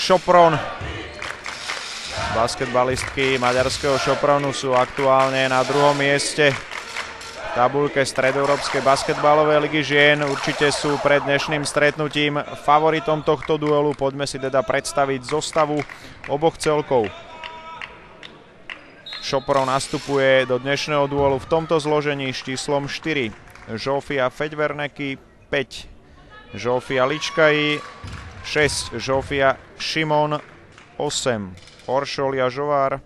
Sopron. Basketbalistky maďarského Sopronu sú aktuálne na druhom mieste v tabuľke Stredoeurópskej basketbalovej ligy žien. Určite sú pred dnešným stretnutím favoritom tohto duelu. Poďme si teda predstaviť zostavu oboch celkov. Sopron nastupuje do dnešného duelu v tomto zložení s číslom 4. Zsófia Fegyverneky 5. Zsófia Ličkaji 6. Zsófia Šimon 8. Oršolia Žovár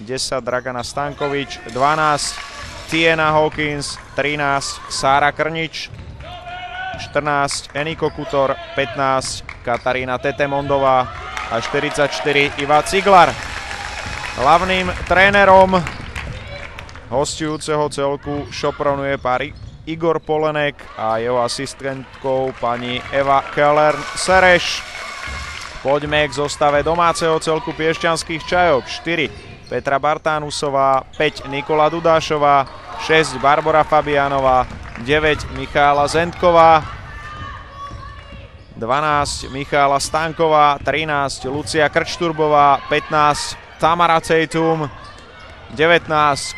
10. Dragana Stankovič 12. Tiena Hawkins 13. Sára Krnič 14. Eniko Kutor 15. Katarína Tetemondová a 44. Iva Ciglar. Hlavným trénerom hostujúceho celku Sopronu je pár Igor Polenek a jeho asistentkou pani Eva Keller-Sereš. Poďme k zostave domáceho celku Piešťanských Čajok. 4. Petra Bartánusová, 5. Nikola Dudášová, 6. Barbora Fabianová, 9. Michála Zentková, 12. Michála Stanková, 13. Lucia Krčturbová, 15. Tamara Cejtum, 19.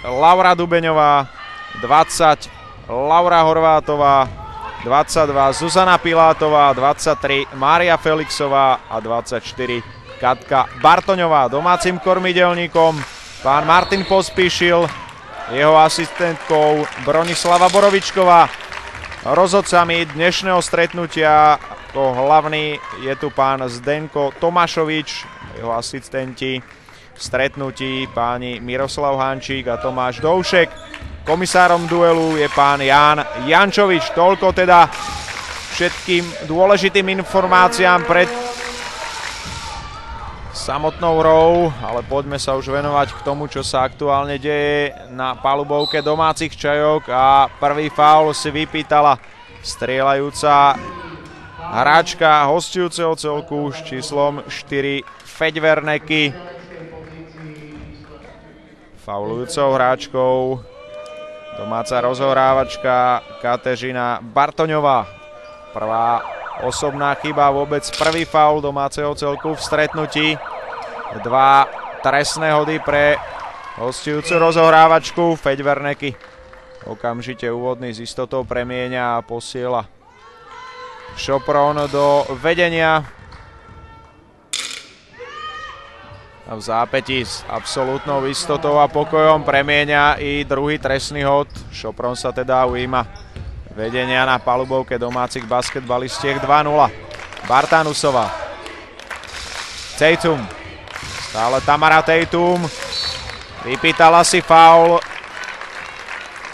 Laura Dubeňová, 20. Laura Horvátová, 22. Zuzana Pilátová, 23. Mária Felixová a 24. Katka Bartoňová. Domácim kormidelníkom pán Martin Pospíšil, jeho asistentkou Bronislava Borovičková. Rozhodcami dnešného stretnutia ako hlavný je tu pán Zdenko Tomášovič, jeho asistenti v stretnutí páni Miroslav Hančík a Tomáš Doušek. Komisárom duelu je pán Ján Jančovič. Toľko teda všetkým dôležitým informáciám pred samotnou hrou, ale poďme sa už venovať k tomu, čo sa aktuálne deje na palubovke domácich Čajok a prvý faul si vypýtala strieľajúca hráčka hostujúceho celku s číslom 4 Fegyverneky. Faulujúcou hráčkou domáca rozohrávačka Kateřina Bartoňová. Prvá osobná chyba, vôbec prvý faul domáceho celku v stretnutí. 2 trestné hody pre hostujúcu rozohrávačku Fegyverneky. Okamžite úvodný s istotou premieňa a posiela Sopron do vedenia. A v zápätí s absolútnou istotou a pokojom premieňa i druhý trestný hod. Sopron sa teda ujíma vedenia na palubovke domácich basketbalistiek 2-0. Bartánusová. Tatum. Stále Tamara Tatum. Vypýtala si faul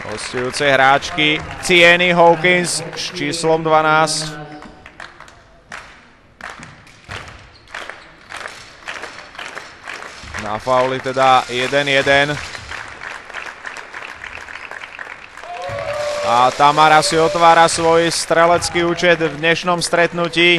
hostujúcej hráčky Tieny Hawkins s číslom 12. Na fauli teda 1-1. A Tamara si otvára svoj strelecký účet v dnešnom stretnutí.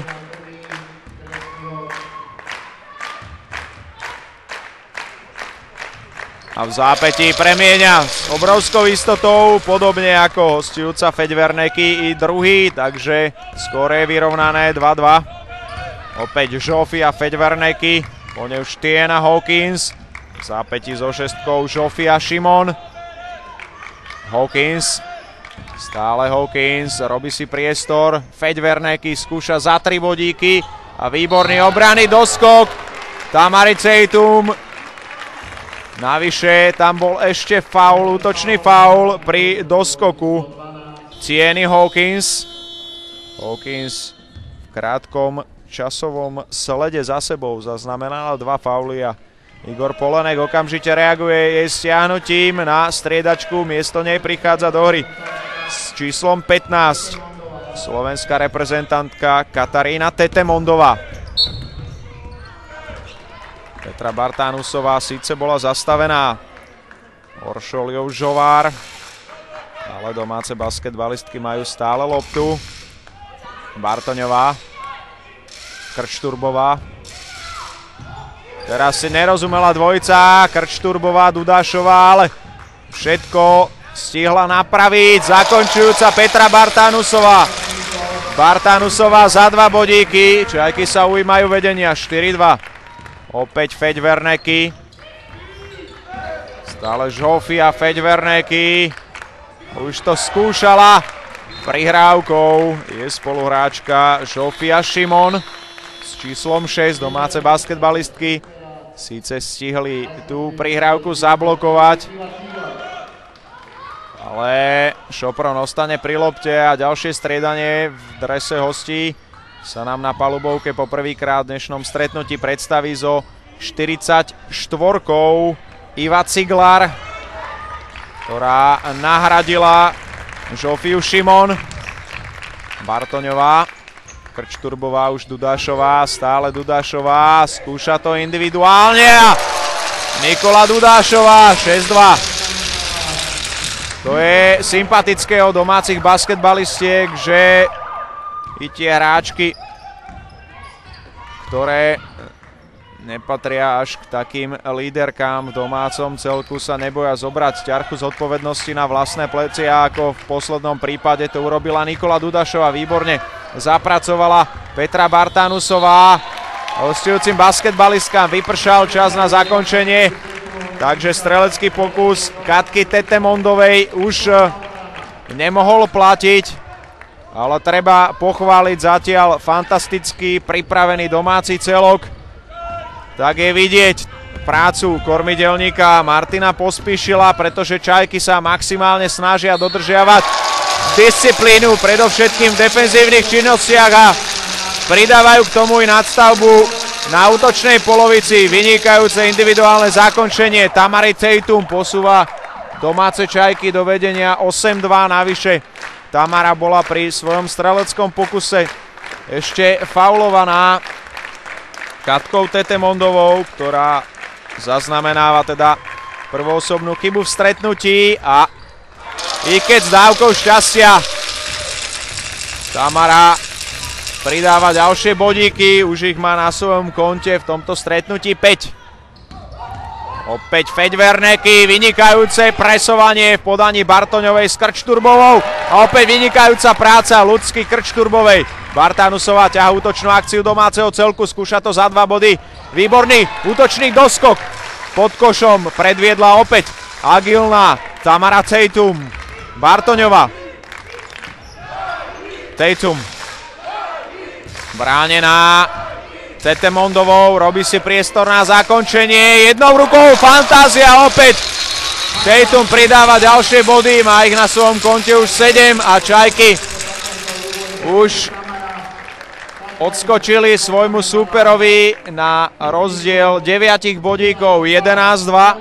A v zápätí premieňa s obrovskou istotou, podobne ako hostujúca Fegyverneky i druhý, takže skóre je vyrovnané 2-2. Opäť Zsófia Fegyverneky. Po nej už Tiena Hawkins. V zápätí so šestkou Zsófia Šimon. Hawkins. Stále Hawkins. Robí si priestor. Fegyverneky skúša za 3 bodíky. A výborný obranný doskok. Tamary Cejtum. Navyše tam bol ešte faul, útočný faul pri doskoku Tieny Hawkins. Hawkins v krátkom časovom slede za sebou zaznamenala 2 fauly a Igor Polenek okamžite reaguje jej stiahnutím na striedačku. Miesto nej prichádza do hry s číslom 15 slovenská reprezentantka Katarína Tetemondová. Petra Bartánusová síce bola zastavená Oršoliou Žovár, ale domáce basketbalistky majú stále loptu. Bartoňová. Krčturbová. Teraz si nerozumela dvojica. Krčturbová, Dudášová, ale všetko stihla napraviť. Zakončujúca Petra Bartánusová. Bartanusová za 2 bodíky. Čajky sa ujímajú vedenia 4-2. Opäť Feď Werneky. Stále Žofia Feď Werneky. Už to skúšala. Prihrávkou je spoluhráčka Žofia Šimon s číslom 6, domáce basketbalistky. Síce stihli tú prihrávku zablokovať, ale Sopron ostane pri lopte a ďalšie striedanie v drese hostí sa nám na palubovke poprvýkrát v dnešnom stretnutí predstaví so 44-kou Iva Ciglar, ktorá nahradila Žofiu Šimon. Bartoňová, Krčturbová, už Dudášová, stále Dudášová, skúša to individuálne a Nikola Dudášová 6-2. To je sympatické od domácich basketbalistiek, že i tie hráčky, ktoré nepatria až k takým líderkám v domácom celku, sa neboja zobrať ťarchu zodpovednosti na vlastné plecia, ako v poslednom prípade to urobila Nikola Dudašová. Výborne zapracovala Petra Bartanusová. Hostujúcim basketbalistkám vypršal čas na zakončenie, takže strelecký pokus Katky Tetemondovej už nemohol platiť, ale treba pochváliť zatiaľ fantasticky pripravený domáci celok. Tak je vidieť prácu kormidelníka Martina Pospíšila, pretože Čajky sa maximálne snažia dodržiavať disciplínu, predovšetkým v defenzívnych činnostiach, a pridávajú k tomu i nadstavbu na útočnej polovici. Vynikajúce individuálne zakončenie Tamary Tatum posúva domáce Čajky do vedenia 8-2. Navyše Tamara bola pri svojom streleckom pokuse ešte faulovaná Katkou Tetemondovou, ktorá zaznamenáva teda prvoosobnú chybu v stretnutí, a i keď s dávkou šťastia Tamara pridáva ďalšie bodíky, už ich má na svojom konte v tomto stretnutí 5. Opäť Feď Werneky, vynikajúce presovanie v podaní Bartoňovej s Krčturbovou a opäť vynikajúca práca Ľudsky Krčturbovej. Bartanusová ťahá útočnú akciu domáceho celku, skúša to za 2 body. Výborný útočný doskok pod košom, predviedla opäť agilná Tamara Tatum. Bartoňová. Tatum. Bránená Tetemondovou, robí si priestor na zakončenie, jednou rukou fantázia opäť. Tatum pridáva ďalšie body, má ich na svojom konte už 7 a Čajky už odskočili svojmu súperovi na rozdiel 9 bodíkov, 11-2.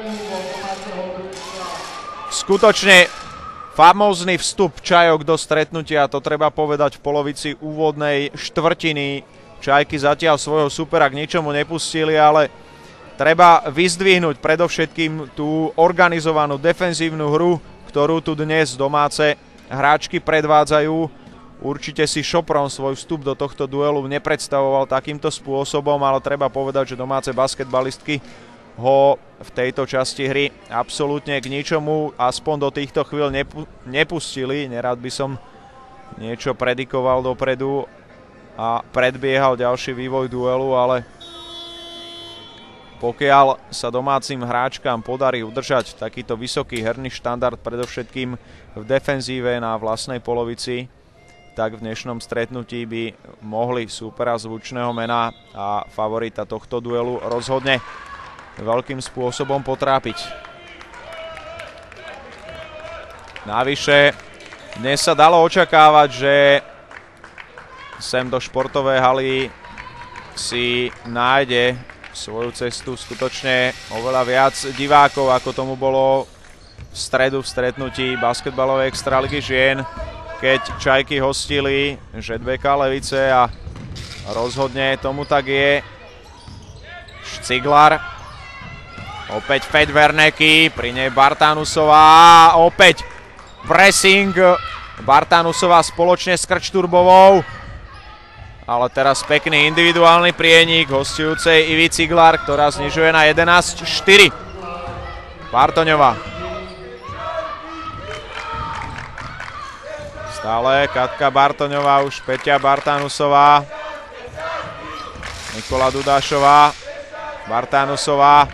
Skutočne famózny vstup Čajok do stretnutia, to treba povedať v polovici úvodnej štvrtiny. Čajky zatiaľ svojho supera k ničomu nepustili, ale treba vyzdvihnúť predovšetkým tú organizovanú defenzívnu hru, ktorú tu dnes domáce hráčky predvádzajú. Určite si Sopron svoj vstup do tohto duelu nepredstavoval takýmto spôsobom, ale treba povedať, že domáce basketbalistky ho v tejto časti hry absolútne k ničomu, aspoň do týchto chvíľ nepustili. Nerad by som niečo predikoval dopredu a predbiehal ďalší vývoj duelu, ale pokiaľ sa domácim hráčkám podarí udržať takýto vysoký herný štandard, predovšetkým v defenzíve na vlastnej polovici, tak v dnešnom stretnutí by mohli súpera zvučného mena a favorita tohto duelu rozhodne veľkým spôsobom potrápiť. Navyše, dnes sa dalo očakávať, že sem do športovej haly si nájde svoju cestu skutočne oveľa viac divákov, ako tomu bolo v stredu v stretnutí basketbalovej extraligy žien, keď Čajky hostili Žedbeka Levice, a rozhodne tomu tak je. Ciglar. Opäť Feď Werneky, pri nej Bartanusová, opäť pressing Bartanusová spoločne s Krčturbovou. Ale teraz pekný individuálny prienik hostujúcej Ivy Ciglar, ktorá znižuje na 11-4. Bartoňová. Stále Katka Bartoňová, už Peťa Bartanusová. Nikola Dudášová. Bartanusová.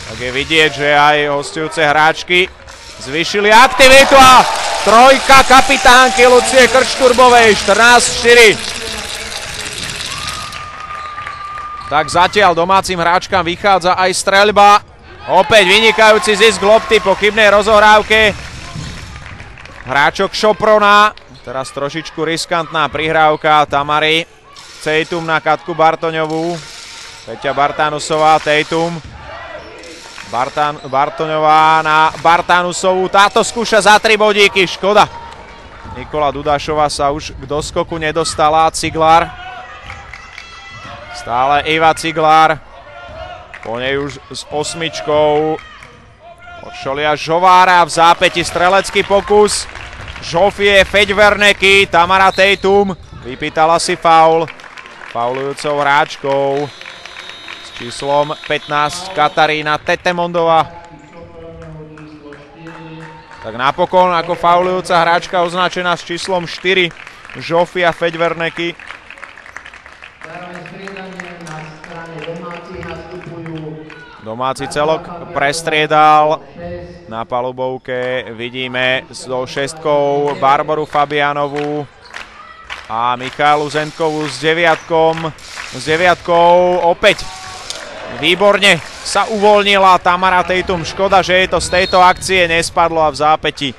Tak je vidieť, že aj hostujúce hráčky zvýšili aktivitu a trojka kapitánky Lucie Krčturbovej, 14-4. Tak zatiaľ domácim hráčkam vychádza aj streľba. Opäť vynikajúci zisk lopty po chybnej rozohrávke hráčok Šoprona. Teraz trošičku riskantná prihrávka Tamary Tejtum na Katku Bartoňovú. Peťa Bartanusová, Tejtum. Bartoňová na Bartanusovú. Táto skúša za 3 bodíky, škoda. Nikola Dudášová sa už k doskoku nedostala. Ciglár. Stále Iva Ciglár. Po nej už s osmičkou Šolia Žovára v zápäti strelecký pokus. Žofie Feďverneky, Tamara Tejtum. Vypýtala si faul. Faulujúcou hráčkou s číslom 15 Katarína Tetemondová. Tak napokon ako faulujúca hráčka označená s číslom 4 Žofia Feďverneky. Domáci celok prestriedal. Na palubovke vidíme so šestkou Barboru Fabianovú a Michálu Zentkovú s deviatkou. Opäť výborne sa uvoľnila Tamara Tejtum. Škoda, že je to z tejto akcie nespadlo a v zápäti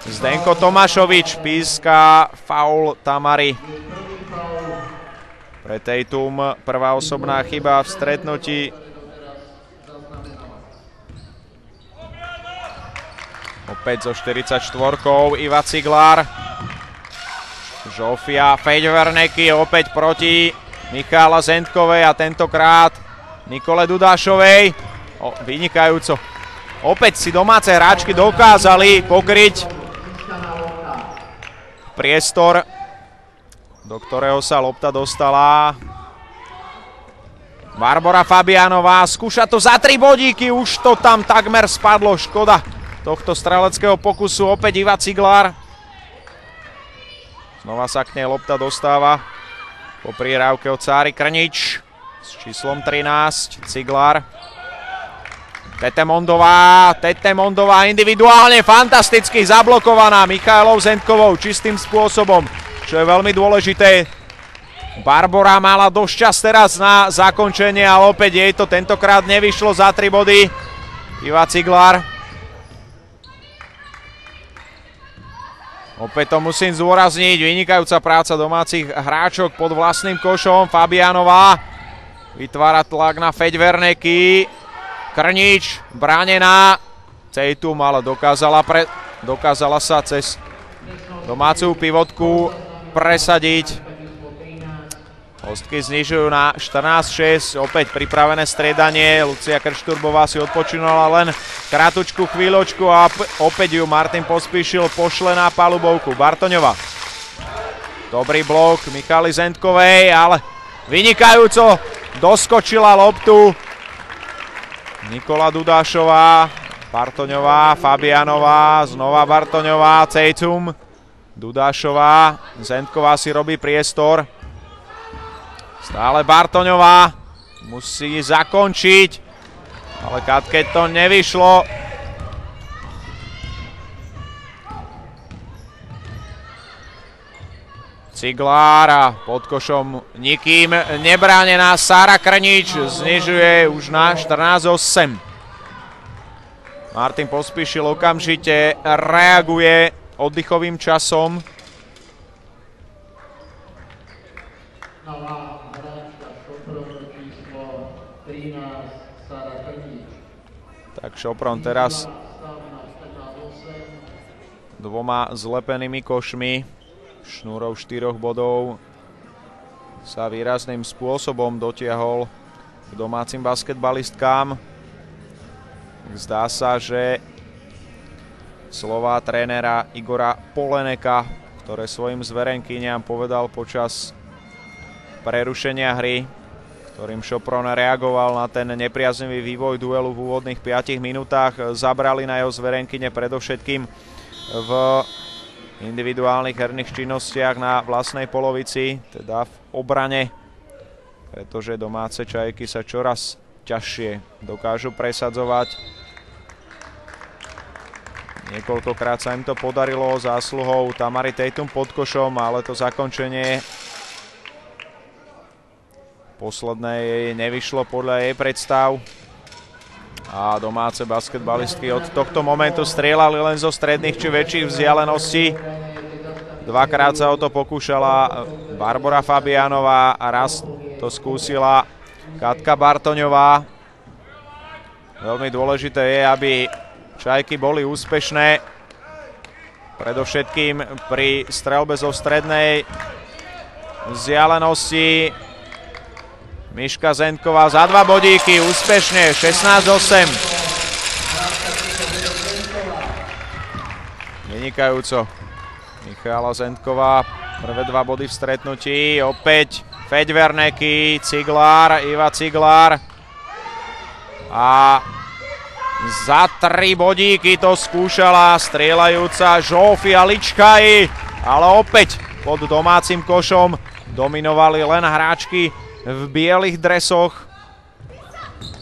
Zdenko Tomášovič píska faul Tamary. Pre Tejtum prvá osobná chyba v stretnutí. Opäť so 44-kou Iva Ciglár. Žofia Feďverneky opäť proti Michála Zentkovej a tentokrát Nikole Dudášovej. Vynikajúco. Opäť si domáce hráčky dokázali pokryť priestor, do ktorého sa lopta dostala. Barbora Fabianová skúša to za 3 bodíky. Už to tam takmer spadlo. Škoda tohto streleckého pokusu. Opäť Iva Ciglár. Znova sa k nej lopta dostáva po prihrávke od Sáry Krnič s číslom 13. Ciglár. Tetemondová individuálne fantasticky zablokovaná Michailou Zentkovou čistým spôsobom, čo je veľmi dôležité. Barbora mala dosť čas teraz na zakončenie, ale opäť jej to tentokrát nevyšlo za 3 body. Iva Ciglár. Opäť to musím zdôrazniť, vynikajúca práca domácich hráčok pod vlastným košom. Fabianová vytvára tlak na Feďverneky. Krnič, bránená. Tejtum ale dokázala sa cez domácu pivotku presadiť. Hostky znižujú na 14-6, opäť pripravené striedanie. Lucia Krčturbová si odpočínala len krátučku chvíľočku a opäť ju Martin Pospíšil pošle na palubovku. Bartoňová. Dobrý blok Michály Zentkovej, ale vynikajúco doskočila loptu. Nikola Dudášová, Bartoňová, Fabianová, znova Bartoňová, Cejcum, Dudášová, Zentková si robí priestor. Stále Bartoňová musí zakončiť, ale Katke to nevyšlo. Ciglár a pod košom nikým nebránená Sára Krnič znižuje už na 14-8. Martin Pospíšil okamžite reaguje oddychovým časom. Tak Šopron teraz dvoma zlepenými košmi, šnúrou 4 bodov sa výrazným spôsobom dotiahol k domácim basketbalistkám. Zdá sa, že slová trénera Igora Poleneka, ktoré svojim zverenkyniam povedal počas prerušenia hry, ktorým Šopron reagoval na ten nepriaznivý vývoj duelu v úvodných 5 minútach. Zabrali na jeho zverenkyne predovšetkým v individuálnych herných činnostiach na vlastnej polovici, teda v obrane, pretože domáce Čajky sa čoraz ťažšie dokážu presadzovať. Niekoľkokrát sa im to podarilo zásluhou Tamary Tatum pod košom, ale to zakončenie posledné jej nevyšlo podľa jej predstav. A domáce basketbalistky od tohto momentu strieľali len zo stredných či väčších vzdialeností. Dvakrát sa o to pokúšala Barbora Fabianová a raz to skúsila Katka Bartoňová. Veľmi dôležité je, aby Čajky boli úspešné. Predovšetkým pri streľbe zo strednej vzdialenosti. Miška Zentková za 2 bodíky, úspešne, 16-8. Vynikajúco. Michála Zentková, prvé 2 body v stretnutí, opäť Feďverneky, Ciglár, Iva Ciglár. A za 3 bodíky to skúšala strieľajúca Žofia Ličkaj, ale opäť pod domácim košom dominovali len hráčky v bielých dresoch.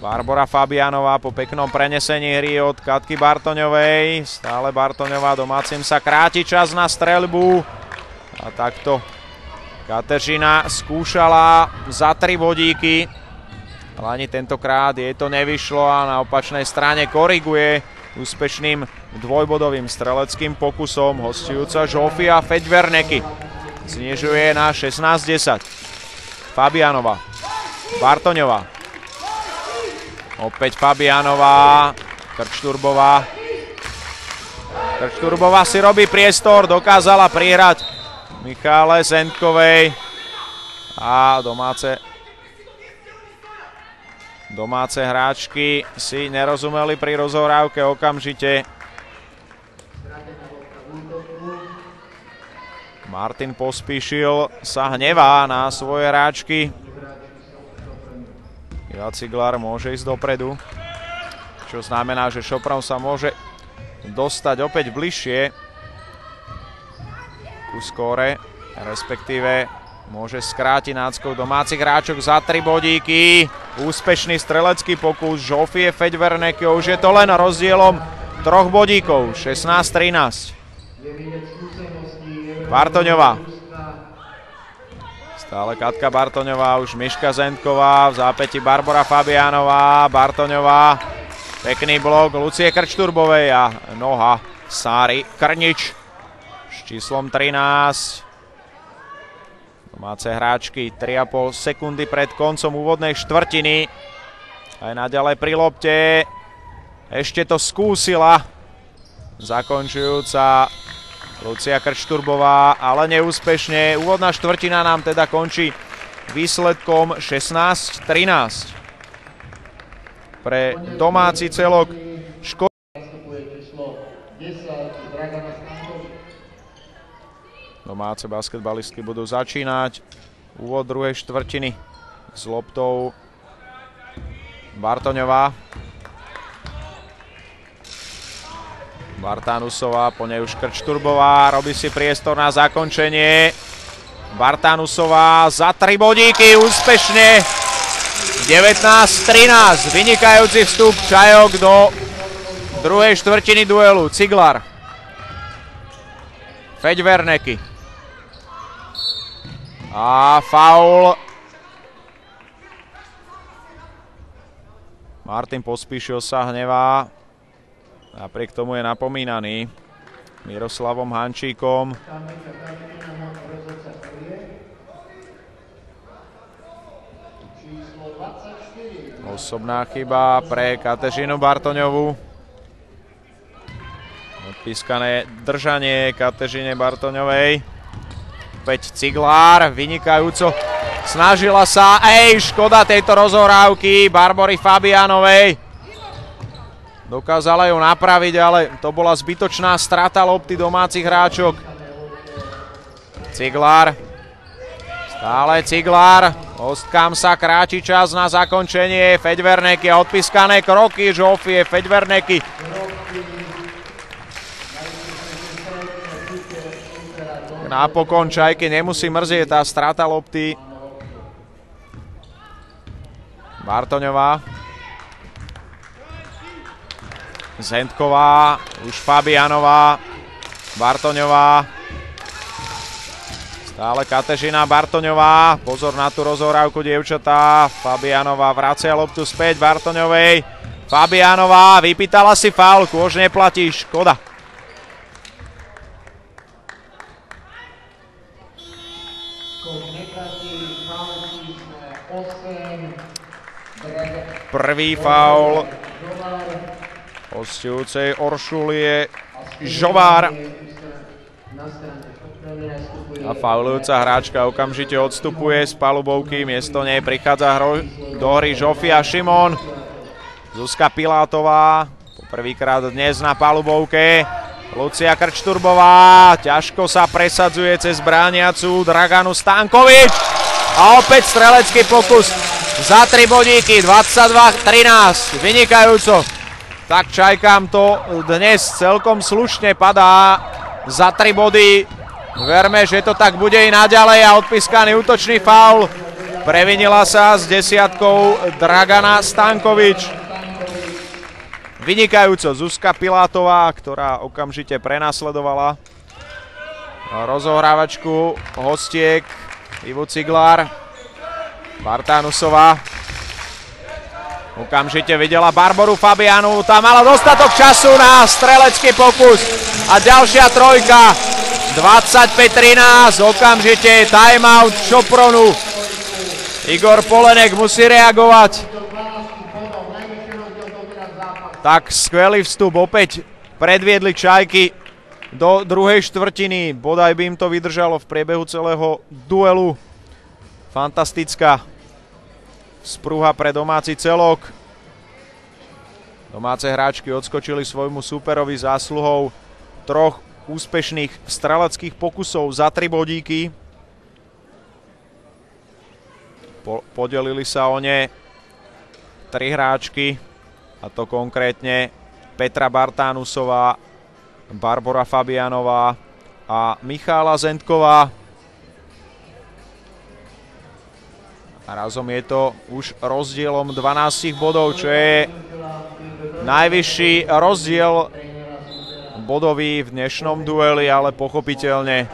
Barbora Fabianová po peknom prenesení hry od Katky Bartoňovej. Stále Bartoňová, domácim sa kráti čas na streľbu. A takto Kateřina skúšala za 3 bodíky, ale ani tentokrát jej to nevyšlo a na opačnej strane koriguje úspešným dvojbodovým streleckým pokusom hostujúca Žofia Feďverneky. Znižuje na 16-10. Fabianová, Bartoňová, opäť Fabianová, Krčturbová. Krčturbová si robí priestor, dokázala prihrať Michále Zentkovej a domáce hráčky si nerozumeli pri rozohrávke okamžite. Martin Pospíšil sa hnevá na svoje hráčky. Iva Ciglár môže ísť dopredu, čo znamená, že Šopron sa môže dostať opäť bližšie ku skóre, respektíve môže skrátiť náckou domácich hráčok za 3 bodíky. Úspešný strelecký pokus Žofie Feďverneky, už je to len rozdielom 3 bodíkov, 16-13. Bartoňová. Stále Katka Bartoňová, už Miška Zentková, v zápäti Barbora Fabianová, Bartoňová. Pekný blok Lucie Krčturbovej a noha Sáry Krnič s číslom 13. Domáce hráčky 3,5 sekundy pred koncom úvodnej štvrtiny. Aj naďalej pri lopte. Ešte to skúsila zakončujúca Lucia Krčturbová, ale neúspešne. Úvodná štvrtina nám teda končí výsledkom 16-13. Pre domáci celok domáce basketbalistky budú začínať úvod druhej štvrtiny s loptou Bartoňová. Bartanusová, po nej už Krčturbová, robí si priestor na zakončenie. Bartanusová za 3 bodíky, úspešne. 19-13, vynikajúci vstup Čajok do druhej štvrtiny duelu. Ciglár, Feďverneky. A faul. Martin Pospíšil sa hnevá. Napriek tomu je napomínaný Miroslavom Hančíkom. Osobná chyba pre Kateřinu Bartoňovú. Odpískané držanie Kateřine Bartoňovej. Opäť Ciglár, vynikajúco snažila sa. Škoda tejto rozohrávky Barbory Fabianovej. Dokázala ju napraviť, ale to bola zbytočná strata lopty domácich hráčok. Ciglár. Stále Ciglár. Hostkám sa kráti čas na zakončenie. Feďverneky a odpískané kroky Žofie Feďverneky. napokon Čajky nemusí mrzieť tá strata lopty. Bartoňová. Zentková, už Fabianová. Bartoňová. Stále Katežina Bartoňová. Pozor na tú rozohrávku, dievčatá. Fabianová vracia loptu späť Bartoňovej. Fabianová vypýtala si faulku, už neplatí, škoda. Prvý faul hostujúcej Oršulie Žovár. A faulujúca hráčka okamžite odstupuje z palubovky. Miesto nej prichádza do hry Žofia Šimon. Zuzka Pilátová poprvýkrát dnes na palubovke. Lucia Krčturbová ťažko sa presadzuje cez brániacu Draganu Stankovič. A opäť strelecký pokus za 3 bodíky, 22-13, vynikajúco. Tak Čajkám to dnes celkom slušne padá za 3 body. Verme, že to tak bude i naďalej a odpískaný útočný faul. Previnila sa s 10 Dragana Stankovič. Vynikajúco Zuzka Pilátová, ktorá okamžite prenasledovala rozohrávačku hostiek Ivu Ciglár. Bartánusová okamžite videla Barboru Fabianovu, tá mala dostatok času na strelecký pokus a ďalšia trojka. 25-13, okamžite timeout Šopronu. Igor Polenek musí reagovať. Tak skvelý vstup, opäť predviedli Čajky do druhej štvrtiny. Bodaj by im to vydržalo v priebehu celého duelu. Fantastická sprúha pre domáci celok. Domáce hráčky odskočili svojmu súperovi zásluhou 3 úspešných streleckých pokusov za 3 bodíky. Podelili sa o ne 3 hráčky, a to konkrétne Petra Bartánusová, Barbora Fabianová a Michála Zentková. A razom je to už rozdielom 12 bodov, čo je najvyšší rozdiel bodový v dnešnom dueli, ale pochopiteľne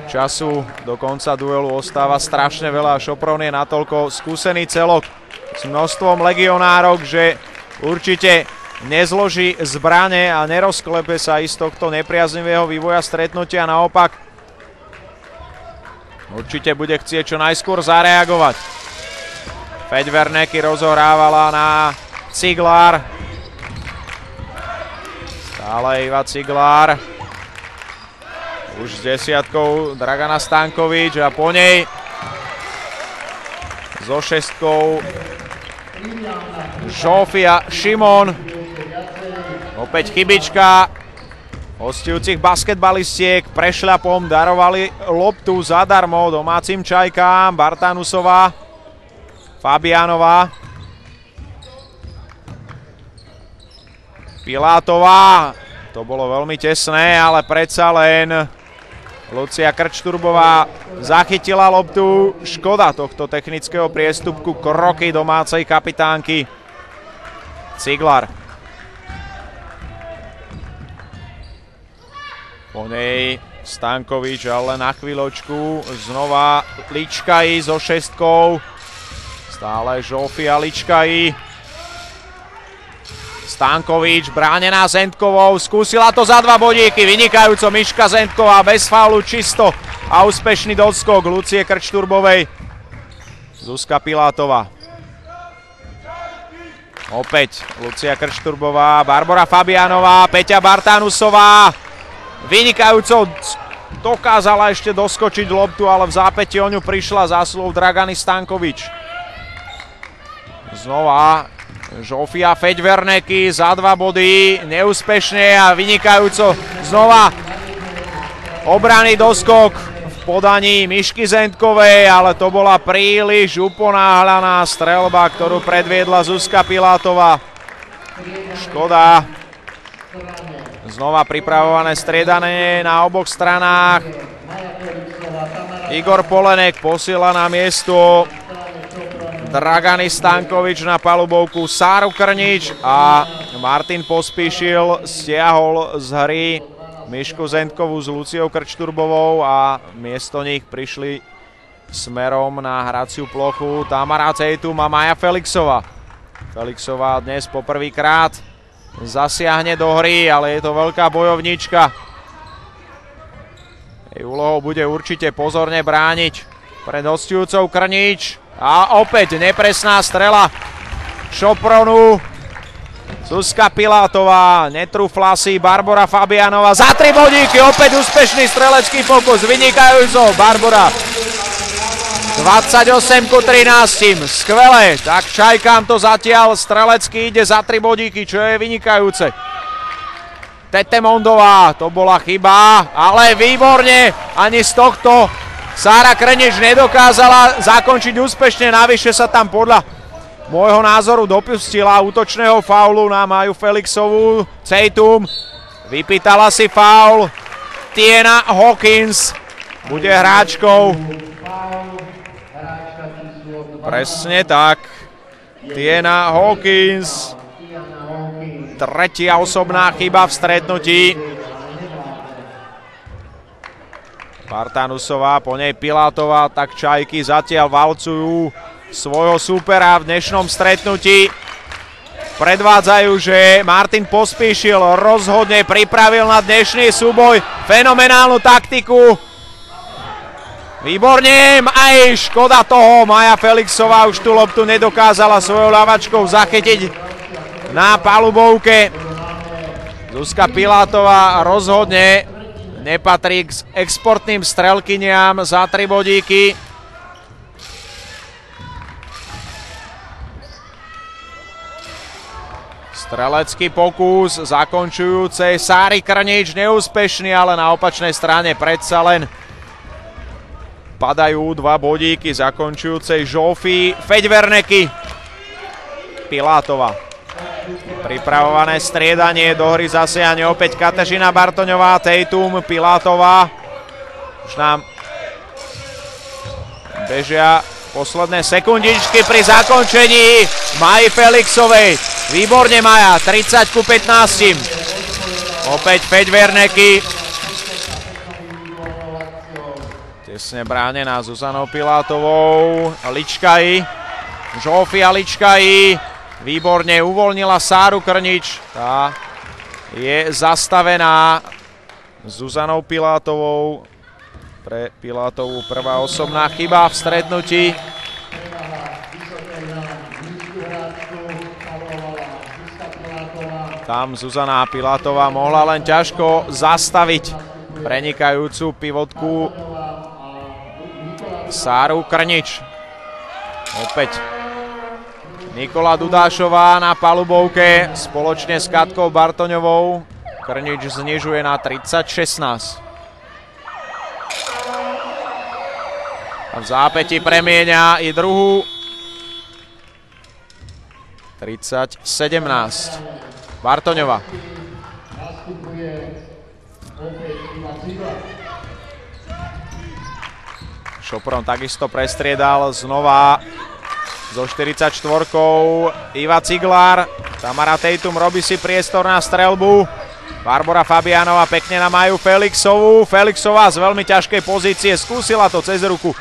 času do konca duelu ostáva strašne veľa. Šopron je natoľko skúsený celok s množstvom legionárok, že určite nezloží zbrane a nerozklepe sa i z tohto nepriaznivého vývoja stretnutia. Naopak určite bude chcieť čo najskôr zareagovať. Feďverneky rozohrávala na Ciglár. Stále Iva Ciglár. Už s 10 Dragana Stankovič a po nej so 6 Žofia Šimon. Opäť chybička hostujúcich basketbalistiek. Prešľapom darovali loptu zadarmo domácim Čajkám. Bartánusová, Fabianová, Pilátová. To bolo veľmi tesné, ale predsa len Lucia Krčturbová zachytila loptu. Škoda tohto technického priestupku. Kroky domácej kapitánky. Ciglár. Po nej Stankovič, ale na chvíľočku. Znova Ličkají so 6. Stále Žofia Ličkají. Stankovič bránená Zentkovou, skúsila to za 2 bodíky, vynikajúco Miška Zentková, bez faulu, čisto a úspešný doskok Lucie Krčturbovej. Zuzka Pilátová. Opäť Lucia Krčturbová, Barbora Fabianová, Peťa Bartánusová. Vynikajúco dokázala ešte doskočiť loptu, ale v zápäti o ňu prišla zásluhou Dragany Stankovič. Znova Žofia Feďverneky za 2 body, neúspešne a vynikajúco znova obranný doskok v podaní Mišky Zentkovej, ale to bola príliš uponáhľaná streľba, ktorú predviedla Zuzka Pilátová. Škoda. Znova pripravované striedanie na oboch stranách. Igor Polenek posiela na miesto Dragani Stankovič na palubovku, Sáru Krnič a Martin Pospíšil stiahol z hry Mišku Zentkovú s Luciou Krčturbovou a miesto nich prišli smerom na hraciu plochu Tamara Cejtum a Maja Felixová. Felixová dnes poprvýkrát zasiahne do hry, ale je to veľká bojovníčka. Jej úlohou bude určite pozorne brániť pred hostujúcou Krnič. A opäť nepresná strela Šopronu. Zuzka Pilátová, netrúfla si Barbora Fabianová. Za 3 bodíky, opäť úspešný strelecký pokus, vynikajúco Barbora. 28-13, skvelé, tak Čajkám to zatiaľ strelecky ide za 3 bodíky, čo je vynikajúce. Tete Mondová, to bola chyba, ale výborne, ani z tohto Sára Krnič nedokázala zakončiť úspešne, navyše sa tam podľa môjho názoru dopustila útočného faulu na Maju Felixovú. Cejtum vypýtala si faul, Tiena Hawkins bude hráčkou. Presne tak. Tiena Hawkins. Tretia osobná chyba v stretnutí. Bartanusová, po nej Pilátová, tak Čajky zatiaľ valcujú svojho súpera v dnešnom stretnutí. Predvádzajú, že Martin Pospíšil rozhodne pripravil na dnešný súboj fenomenálnu taktiku. Výborne, aj škoda toho, Maja Felixová už tú loptu nedokázala svojou ľavačkou zachytiť na palubovke. Zuzka Pilátová rozhodne nepatrí k exportným strelkyniam za 3 bodíky. Strelecký pokus zakončujúcej Sáry Krnič neúspešný, ale na opačnej strane predsa len padajú 2 bodíky zakončujúcej Žofii Feďverneky. Pilátová. Pripravované striedanie, do hry zasiahne opäť Kateřina Bartoňová, Tejtum, Pilátová. Už nám bežia posledné sekundičky pri zakončení Maji Felixovej. Výborne Maja, 30-15. Opäť Feďverneky. Tesne bránená Zuzanou Pilátovou. Ličkaji. Žofia Ličkaji. Výborne uvoľnila Sáru Krnič. Tá je zastavená Zuzanou Pilátovou. Pre Pilátovú prvá osobná chyba v stretnutí. Tam Zuzana Pilátová mohla len ťažko zastaviť prenikajúcu pivotku Sáru Krnič. Opäť Nikola Dudášová na palubovke spoločne s Katkou Bartoňovou. Krnič znižuje na 30-16. A v zápäti premieňa i druhú. 30-17. Bartoňová. Šopron takisto prestriedal znova so 44-kou Iva Ciglár. Tamara Tejtum robí si priestor na streľbu. Barbora Fabianová pekne na Maju Felixovú. Felixová z veľmi ťažkej pozície skúsila to cez ruku,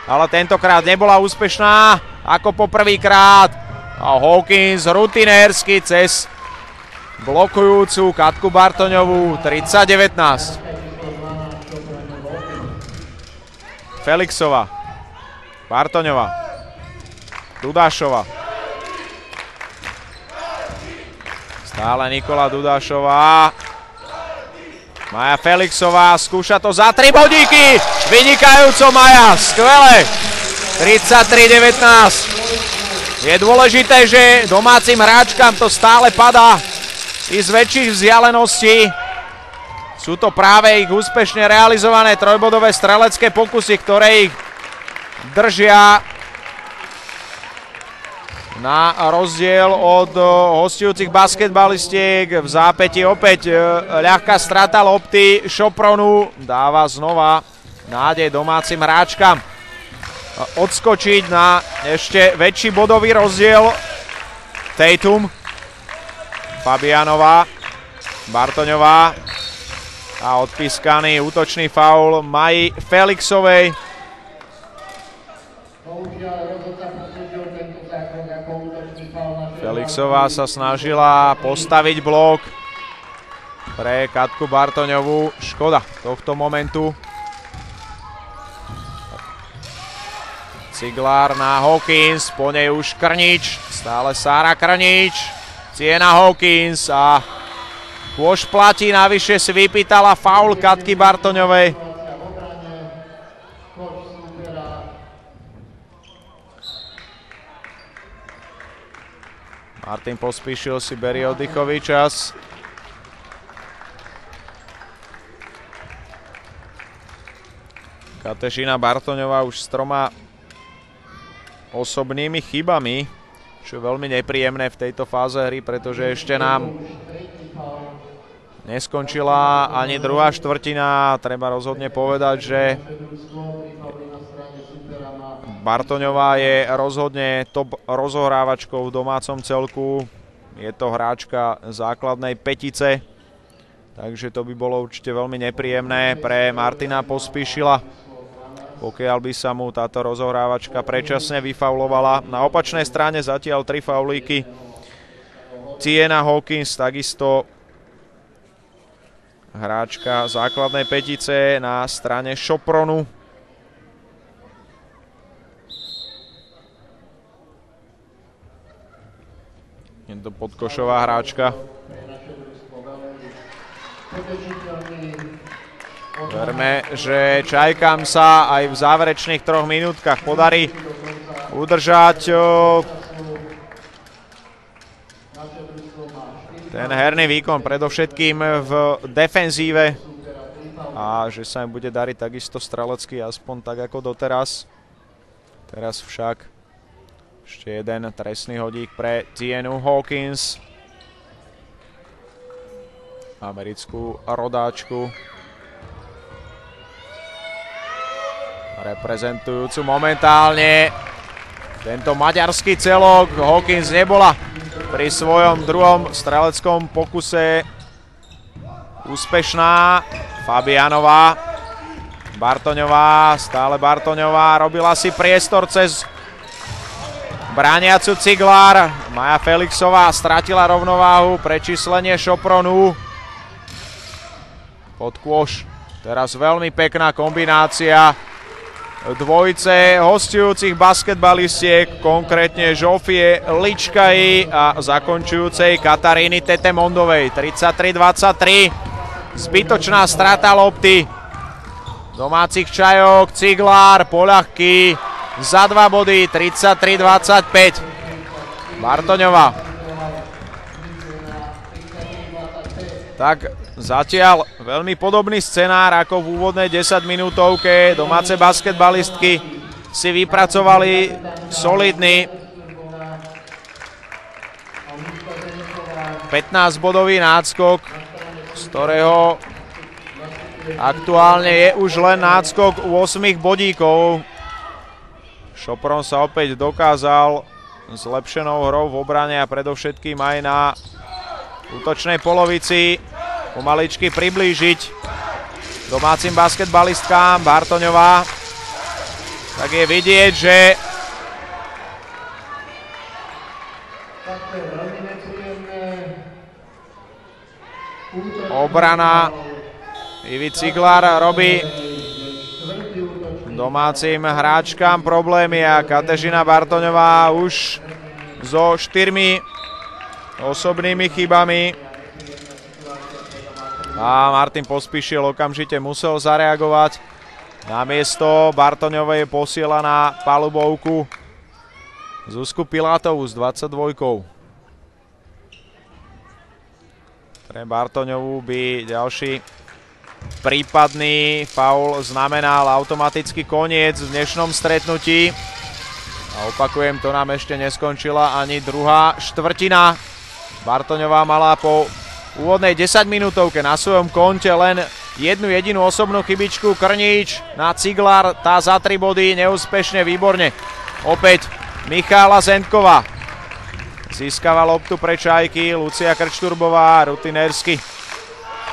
ale tentokrát nebola úspešná ako poprvýkrát. A Hawkins rutinérsky cez blokujúcu Katku Bartoňovú. 30-19. Felixová. Bartoňová. Dudášová. Stále Nikola Dudášová. Maja Felixová skúša to za 3 bodíky. Vynikajúco Maja, skvelé. 33-19. Je dôležité, že domácim hráčkam to stále padá i z väčších vzdialeností. Sú to práve ich úspešne realizované trojbodové strelecké pokusy, ktoré ich držia Na rozdiel od hostujúcich basketbalistiek v zápäti opäť ľahká strata lopty Sopronu dáva znova nádej domácim hráčkam odskočiť na ešte väčší bodový rozdiel. Tatum, Fabianová, Bartoňová a odpískaný útočný faul Maji Felixovej. Felixová sa snažila postaviť blok pre Katku Bartoňovú. Škoda tohto momentu. Ciglár na Hawkins, po nej už Krnič, stále Sára Krnič, Ciena Hawkins a kôž platí, navyše si vypýtala faul Katky Bartoňovej. Martin Pospíšil si berie oddychový čas. Katežina Bartoňová už s 3 osobnými chybami, čo je veľmi nepríjemné v tejto fáze hry, pretože ešte nám neskončila ani druhá štvrtina. Treba rozhodne povedať, že Bartoňová je rozhodne top rozohrávačkou v domácom celku. Je to hráčka základnej petice, takže to by bolo určite veľmi nepríjemné pre Martina Pospíšila, pokiaľ by sa mu táto rozohrávačka predčasne vyfaulovala. Na opačnej strane zatiaľ 3 faulíky. Ciena Hawkins, takisto hráčka základnej petice na strane Sopronu. Je to podkošová hráčka. Verme, že Čajkám sa aj v záverečných 3 minútkach podarí udržať ten herný výkon, predovšetkým v defenzíve, a že sa im bude dariť takisto strelecky, aspoň tak ako doteraz. Teraz však ešte jeden trestný hodík pre Cienu Hawkins, americkú rodáčku, reprezentujúcu momentálne tento maďarský celok. Hawkins nebola pri svojom druhom streleckom pokuse úspešná. Fabianová, Bartoňová, stále Bartoňová, robila si priestor cez brániacu Ciglár. Maja Felixová stratila rovnováhu, prečíslenie Sopronu pod kôš. Teraz veľmi pekná kombinácia dvojice hostujúcich basketbalistiek, konkrétne Žofie Ličkaji a zakončujúcej Kataríny Tetemondovej. 33-23, zbytočná strata lopty domácich Čajok. Ciglár poľahký za 2 body, 33-25. Bartoňová. Tak zatiaľ veľmi podobný scenár ako v úvodnej 10-minútovke. Domáce basketbalistky si vypracovali solidný 15-bodový náskok, z ktorého aktuálne je už len náskok 8 bodíkov. Sopron sa opäť dokázal zlepšenou hrou v obrane a predovšetkým aj na útočnej polovici pomaličky priblížiť domácim basketbalistkám. Bartoňová, tak je vidieť, že obrana Ivy Ciglár robí domácim hráčkám problémy a Katežina Bartoňová už so 4 osobnými chybami. A Martin Pospíšil okamžite musel zareagovať. Namiesto Bartoňovej posiela na palubovku Zuzku Pilátovú s 22. Pre Bartoňovú by ďalší prípadný faul znamenal automatický koniec v dnešnom stretnutí. A opakujem, to nám ešte neskončila ani druhá štvrtina. Bartoňová mala po úvodnej 10-minútovke na svojom konte len jednu jedinú osobnú chybičku. Krníč na Ciglar, tá za 3 body, neúspešne, výborne. Opäť Michála Zendková. Získava loptu pre Čajky, Lucia Krčturbová rutinérsky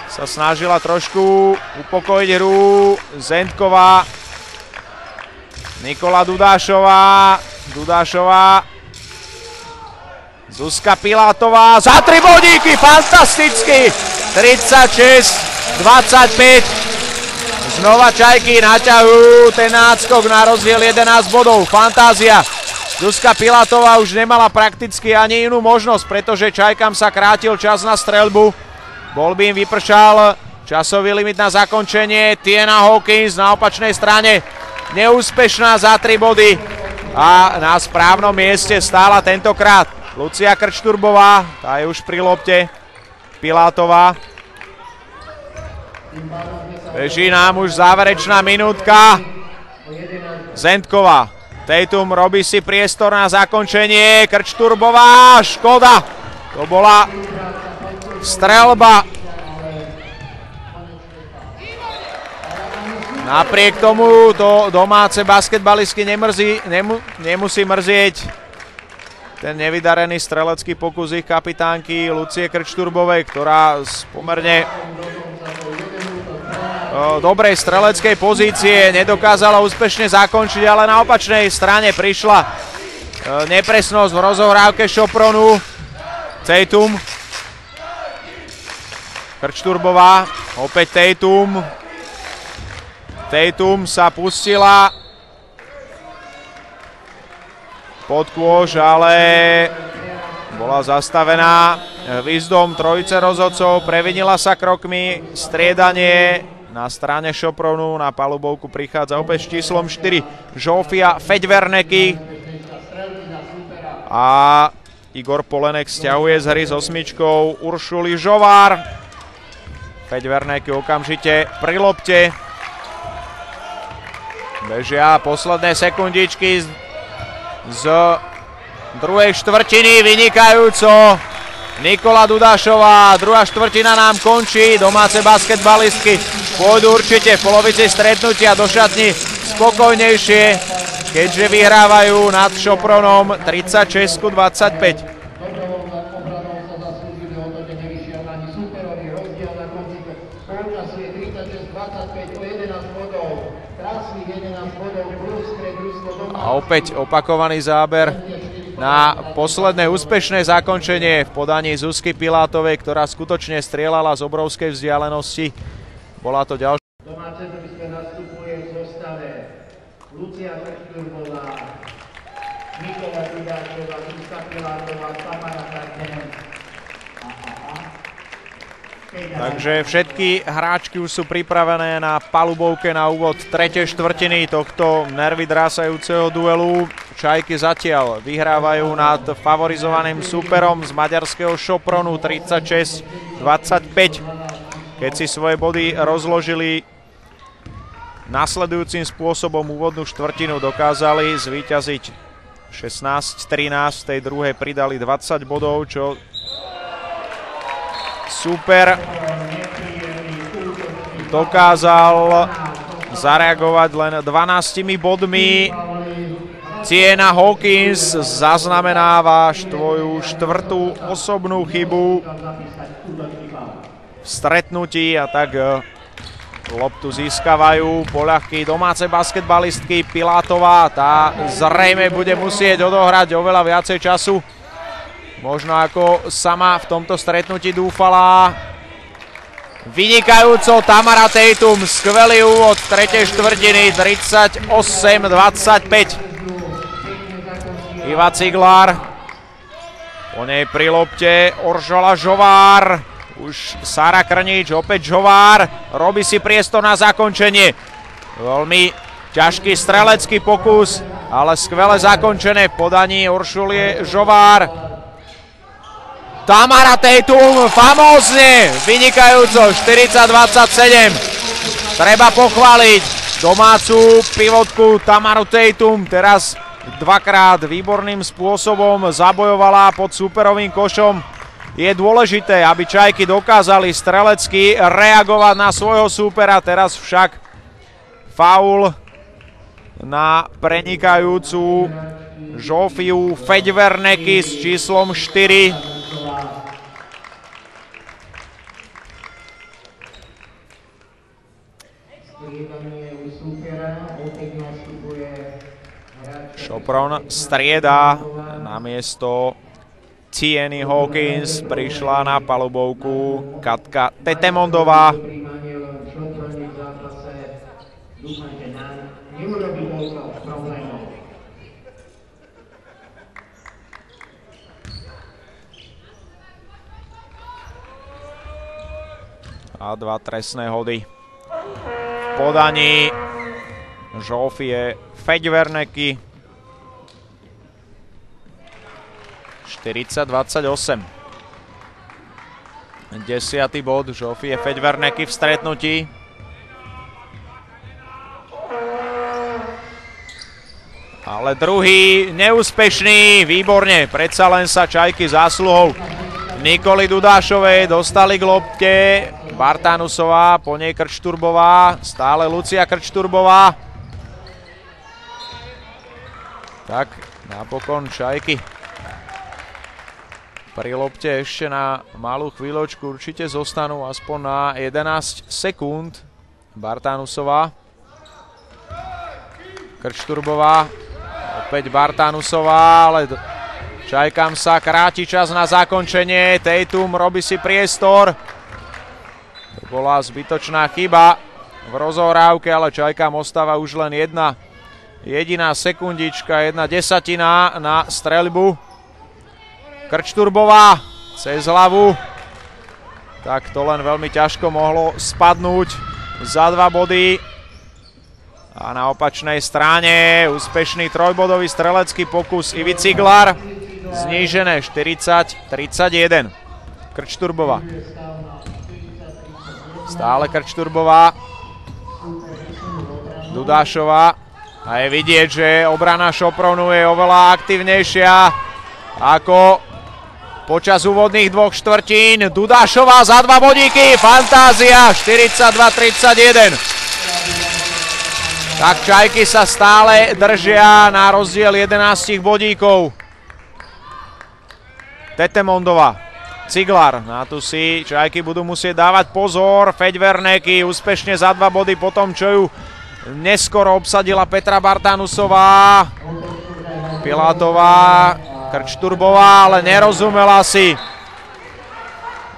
sa snažila trošku upokojiť hru. Zendková, Nikola Dudášová, Zuzka Pilátová, za 3 bodíky, fantasticky, 36-25. Znova Čajky naťahujú ten náskok na rozdiel 11 bodov, fantázia. Zuzka Pilátová už nemala prakticky ani inú možnosť, pretože Čajkám sa krátil čas na streľbu. Bol by im vypršal časový limit na zakončenie. Tiena Hawkins na opačnej strane neúspešná za 3 body a na správnom mieste stála tentokrát Lucia Krčturbová, tá je už pri lopte. Pilátová. Beží nám už záverečná minútka. Zendková. Tatum robí si priestor na zakončenie. Krčturbová, škoda. To bola streľba. Napriek tomu to domáce basketbalistky nemusí mrzieť ten nevydarený strelecký pokus ich kapitánky Lucie Krčturbovej, ktorá z pomerne dobrej streleckej pozície nedokázala úspešne zakončiť, ale na opačnej strane prišla nepresnosť v rozohrávke Šopronu. Tatum. Krčturbová, opäť Tatum. Tatum sa pustila pod kôž, ale bola zastavená výzdom trojice rozhodcov. Previnila sa krokmi, striedanie na strane Šopronu. Na palubovku prichádza opäť s číslom 4 Žofia Feďverneky a Igor Polenek stiahuje z hry s 8 Uršuli Žovár. Feďverneky okamžite pri lopte. Bežia posledné sekundičky z druhej štvrtiny, vynikajúco. Nikola Dudášová, druhá štvrtina nám končí. Domáce basketbalistky pôjdu určite v polovici stretnutia do šatni spokojnejšie, keďže vyhrávajú nad Šopronom 36-25. A opäť opakovaný záber na posledné úspešné zakončenie v podaní Zuzky Pilátovej, ktorá skutočne strieľala z obrovskej vzdialenosti. Bola to ďalšia. Domáce družstvo nastupuje v zostave Lucia Krčturbová, Nikola Dudášová, Zuzka Pilátová, Tamara Karten. Takže všetky hráčky už sú pripravené na palubovke na úvod tretej štvrtiny tohto nervy drásajúceho duelu. Čajky zatiaľ vyhrávajú nad favorizovaným súperom z maďarského Šopronu 36-25. Keď si svoje body rozložili nasledujúcim spôsobom, úvodnú štvrtinu dokázali zvíťaziť 16-13, v tej druhej pridali 20 bodov, čo super dokázal zareagovať len 12 bodmi. Tiena Hawkins zaznamenáva svoju štvrtú osobnú chybu v stretnutí a tak loptu získavajú poľahky domáce basketbalistky. Pilátová, tá zrejme bude musieť odohrať oveľa viacej času, možno ako sama v tomto stretnutí dúfala. Vynikajúco Tamara Tatum, skvelý úvod tretej štvrtiny, 38-25. Iva Ciglar, po nej pri lopte Oržola Žovár, už Sára Krníč, opäť Žovár, robí si priestor na zakončenie. Veľmi ťažký strelecký pokus, ale skvele zakončené v podaní Uršulie Žovár. Tamara Tatum, famózne, vynikajúco, 40-27. Treba pochváliť domácu pivotku Tamaru Tatum, teraz dvakrát výborným spôsobom zabojovala pod súperovým košom. Je dôležité, aby Čajky dokázali strelecky reagovať na svojho súpera. Teraz však faul na prenikajúcu Žofiu Feďverneky s číslom 4. Šopron strieda na miesto Tieny Hawkins, prišla na palubovku Katka Tetemondová. A dva trestné hody v podaní Žofie Feďverneky. 40-28. 10. bod Žofie Feďverneky v stretnutí. Ale druhý neúspešný, výborne, predsa len sa Čajky zásluhou Nikoli Dudášovej dostali k lopte. Bartanusová, po nej Krčturbová, stále Lucia Krčturbová. Tak, napokon Čajky pri lopte ešte na malú chvíľočku určite zostanú aspoň na 11 sekúnd. Bartanusová, Krčturbová, opäť Bartanusová, ale Čajkám sa kráti čas na zakončenie. Tatum robí si priestor. To bola zbytočná chyba v rozohrávke, ale Čajkám ostáva už len jedna jediná sekundička, 1/10 na streľbu. Krčturbová cez hlavu. Tak to len veľmi ťažko mohlo spadnúť za 2 body. A na opačnej strane úspešný trojbodový strelecký pokus Ivy Ciglar. Znížené 40-31. Krčturbová. Stále Krčturbová. Dudášová. A je vidieť, že obrana Šopronu je oveľa aktívnejšia ako počas úvodných 2 štvrtín. Dudášová za 2 bodíky. Fantázia 42-31. Tak Čajky sa stále držia na rozdiel 11 bodíkov. Tetemondová, Ciglar, na tu si Čajky budú musieť dávať pozor. Feďverneky úspešne za 2 body po tom, čo ju neskoro obsadila Petra Bartanusová. Pilátová, Krčturbová, ale nerozumela si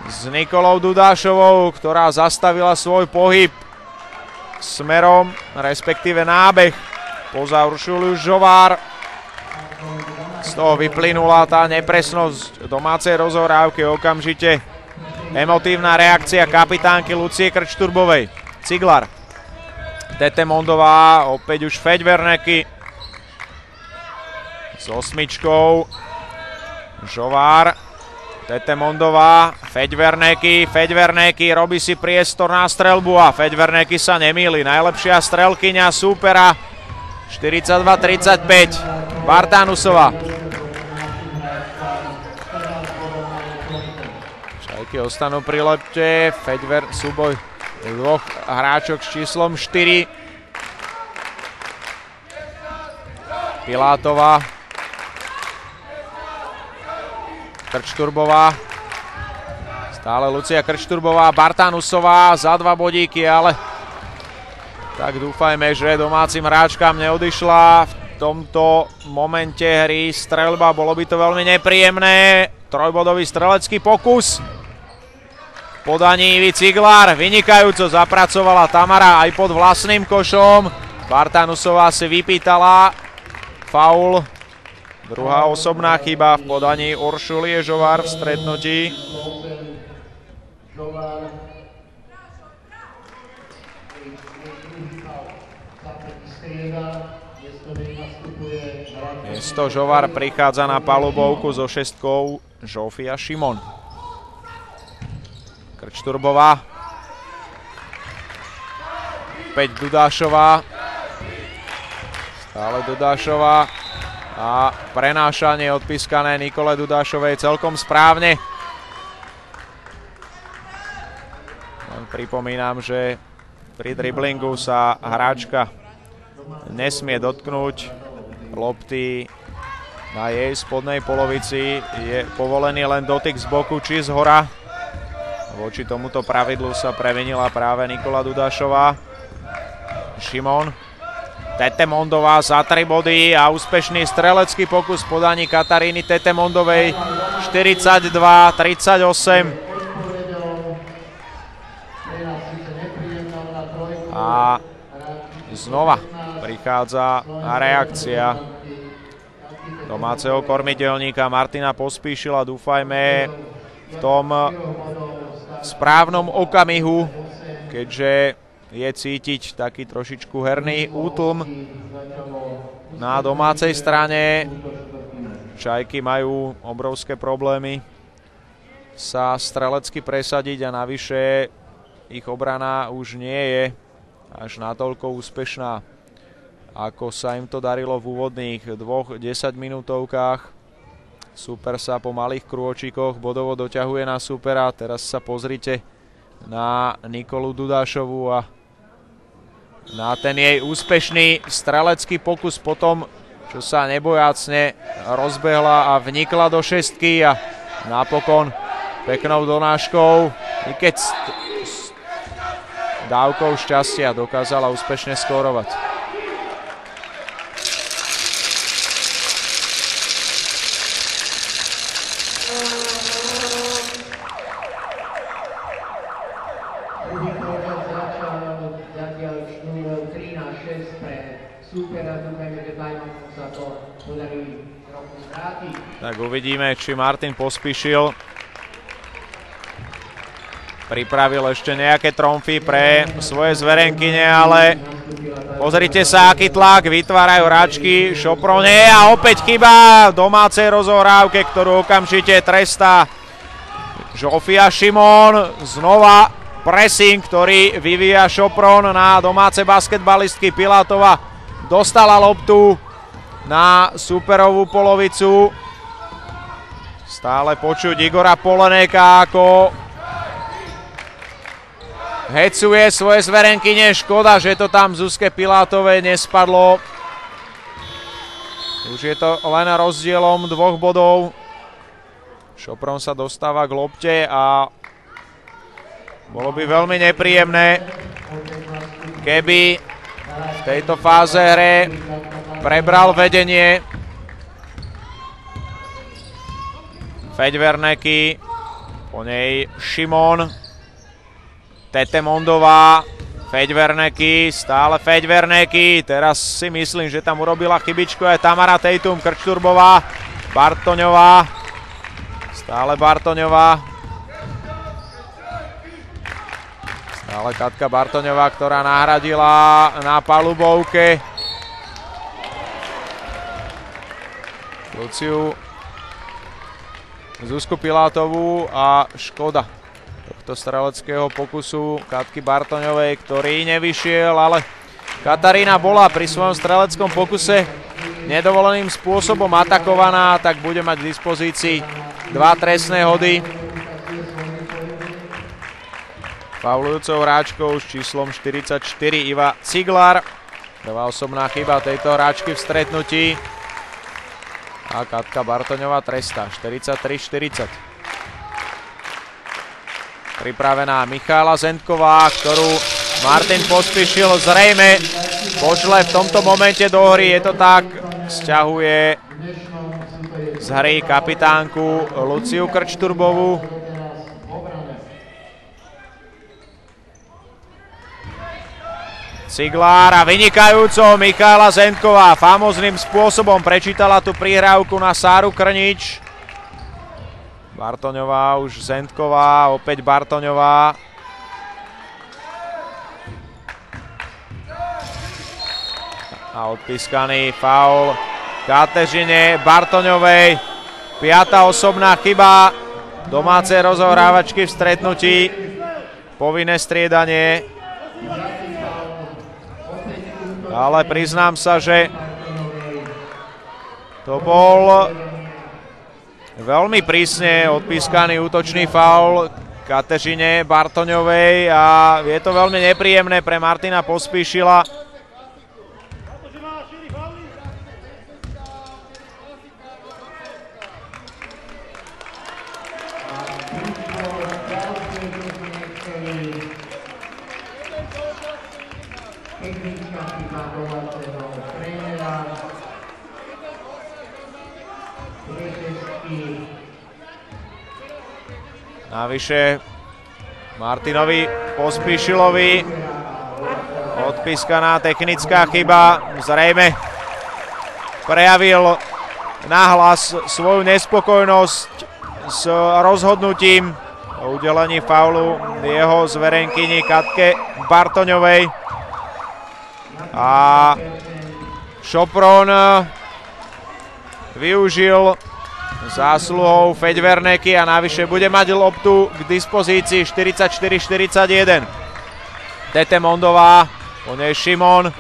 s Nikolou Dudášovou, ktorá zastavila svoj pohyb smerom, respektíve nábeh poza Uršuliu Žovár. Z toho vyplynula tá nepresnosť domácej rozohrávky, okamžite emotívna reakcia kapitánky Lucie Krčturbovej. Ciglar, Tetemondová, opäť už Feďverneky s 8. Žovár, Tetemondová, Feďverneky robí si priestor na streľbu a Feďverneky sa nemýli. Najlepšia strelkyňa súpera 42-35. Bartanusová. Čajky ostanú pri lepte. Súboj 2 hráčok s číslom 4. Pilátová. Krčturbová. Stále Lucia Krčturbová. Bartanusová za 2 bodíky, ale tak dúfajme, že domácim hráčkám neodišla v tomto momente hry streľba. Bolo by to veľmi nepríjemné. Trojbodový strelecký pokus. Podaní Ivy Ciglar. Vynikajúco zapracovala Tamara aj pod vlastným košom. Bartanusová si vypýtala faul. Druhá osobná chyba v podaní Uršulie Žovár v stretnutí. Miesto Žovár prichádza na palubovku so 6 Žofia Šimon. Krčturbová. Opäť Dudášová. Stále Dudášová. A prenášanie odpískané Nikole Dudášovej celkom správne. Len pripomínam, že pri driblingu sa hráčka nesmie dotknúť lopty na jej spodnej polovici. Je povolený len dotyk z boku či z hora. Voči tomuto pravidlu sa previnila práve Nikola Dudášová. Šimon. Tetemondová za 3 body a úspešný strelecký pokus v podaní Kataríny Tetemondovej. 42-38. A znova prichádza reakcia domáceho kormidelníka Martina Pospíšila. Dúfajme v tom správnom okamihu, keďže je cítiť taký trošičku herný útlm na domácej strane. Čajky majú obrovské problémy sa strelecky presadiť a navyše ich obrana už nie je až natoľko úspešná, ako sa im to darilo v úvodných 2 10-minútovkách. Super sa po malých krôčikoch bodovo doťahuje na supera. Teraz sa pozrite na Nikolu Dudášovu a na ten jej úspešný strelecký pokus potom, čo sa nebojácne rozbehla a vnikla do šestky a napokon peknou donáškou, i keď s dávkou šťastia dokázala úspešne skórovať. Tak uvidíme, či Martin Pospíšil pripravil ešte nejaké tromfy pre svoje zverenkyne, ale pozrite sa, aký tlak vytvárajú hráčky Šoprone a opäť chyba v domácej rozohrávke, ktorú okamžite trestá Žofia Šimon. Znova pressing, ktorý vyvíja Šopron na domáce basketbalistky. Pilátova dostala loptu na superovú polovicu. Stále počuť Igora Polenéka, ako hecuje svoje zverenkyne. Škoda, že to tam Zuzke Pilátovej nespadlo. Už je to len rozdielom 2 bodov. Šopron sa dostáva k lopte a bolo by veľmi nepríjemné, keby v tejto fáze hry prebral vedenie Feďverneky, po nej Šimon, Tetemondová, Feďverneky, stále Feďverneky. Teraz si myslím, že tam urobila chybičku aj Tamara Tejtum, Krčturbová, Bartoňová, stále Bartoňová. Stále Katka Bartoňová, ktorá nahradila na palubovke Luciu Zuzku Pilátovú a škoda tohto streleckého pokusu Katky Bartoňovej, ktorý nevyšiel, ale Katarína bola pri svojom streleckom pokuse nedovoleným spôsobom atakovaná, tak bude mať k dispozícii 2 trestné hody. Faulujúcou hráčkou s číslom 44 Iva Ciglar. Prvá osobná chyba tejto hráčky v stretnutí. A Katka Bartoňová trestá 43-40. Pripravená Michála Zentková, ktorú Martin Pospíšil zrejme pošle v tomto momente do hry. Je to tak, sťahuje z hry kapitánku Luciu Krčturbovú. Ciglár a vynikajúco Michála Zentková famozným spôsobom prečítala tú prihrávku na Sáru Krnič. Bartoňová, už Zentková, opäť Bartoňová. A odpískaný faul Kateřine Bartoňovej. 5. osobná chyba domácej rozohrávačky v stretnutí. Povinné striedanie. Ale priznám sa, že To bol veľmi prísne odpískaný útočný faul Kateřine Bartoňovej a je to veľmi nepríjemné pre Martina Pospíšila. Navyše Martinovi Pospíšilovi odpískaná technická chyba. Zrejme prejavil nahlas svoju nespokojnosť s rozhodnutím o udelení faulu jeho zverenkyni Katke Bartoňovej. A Sopron využil zásluhou Feďverneky a navyše bude mať loptu k dispozícii 44-41. Tete Mondová, po nej Šimon.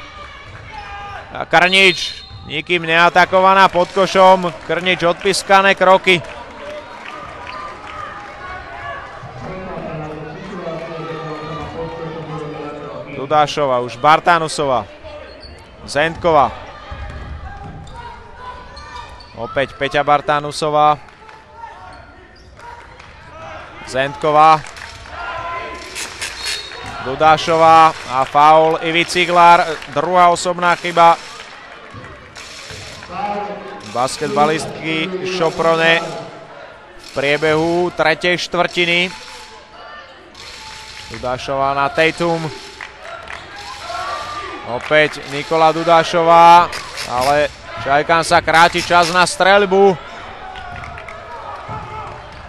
A Krnič, nikým neatakovaná pod košom. Krnič odpískané kroky. Dudášova, už Bartanusová. Zentková. Opäť Peťa Bartanusová. Zentková. Dudášová a faul Ivy Ciglár. Druhá osobná chyba basketbalistky Soprone v priebehu tretej štvrtiny. Dudášová na Tatum. Opäť Nikola Dudášová, ale Čajkan sa kráti čas na streľbu.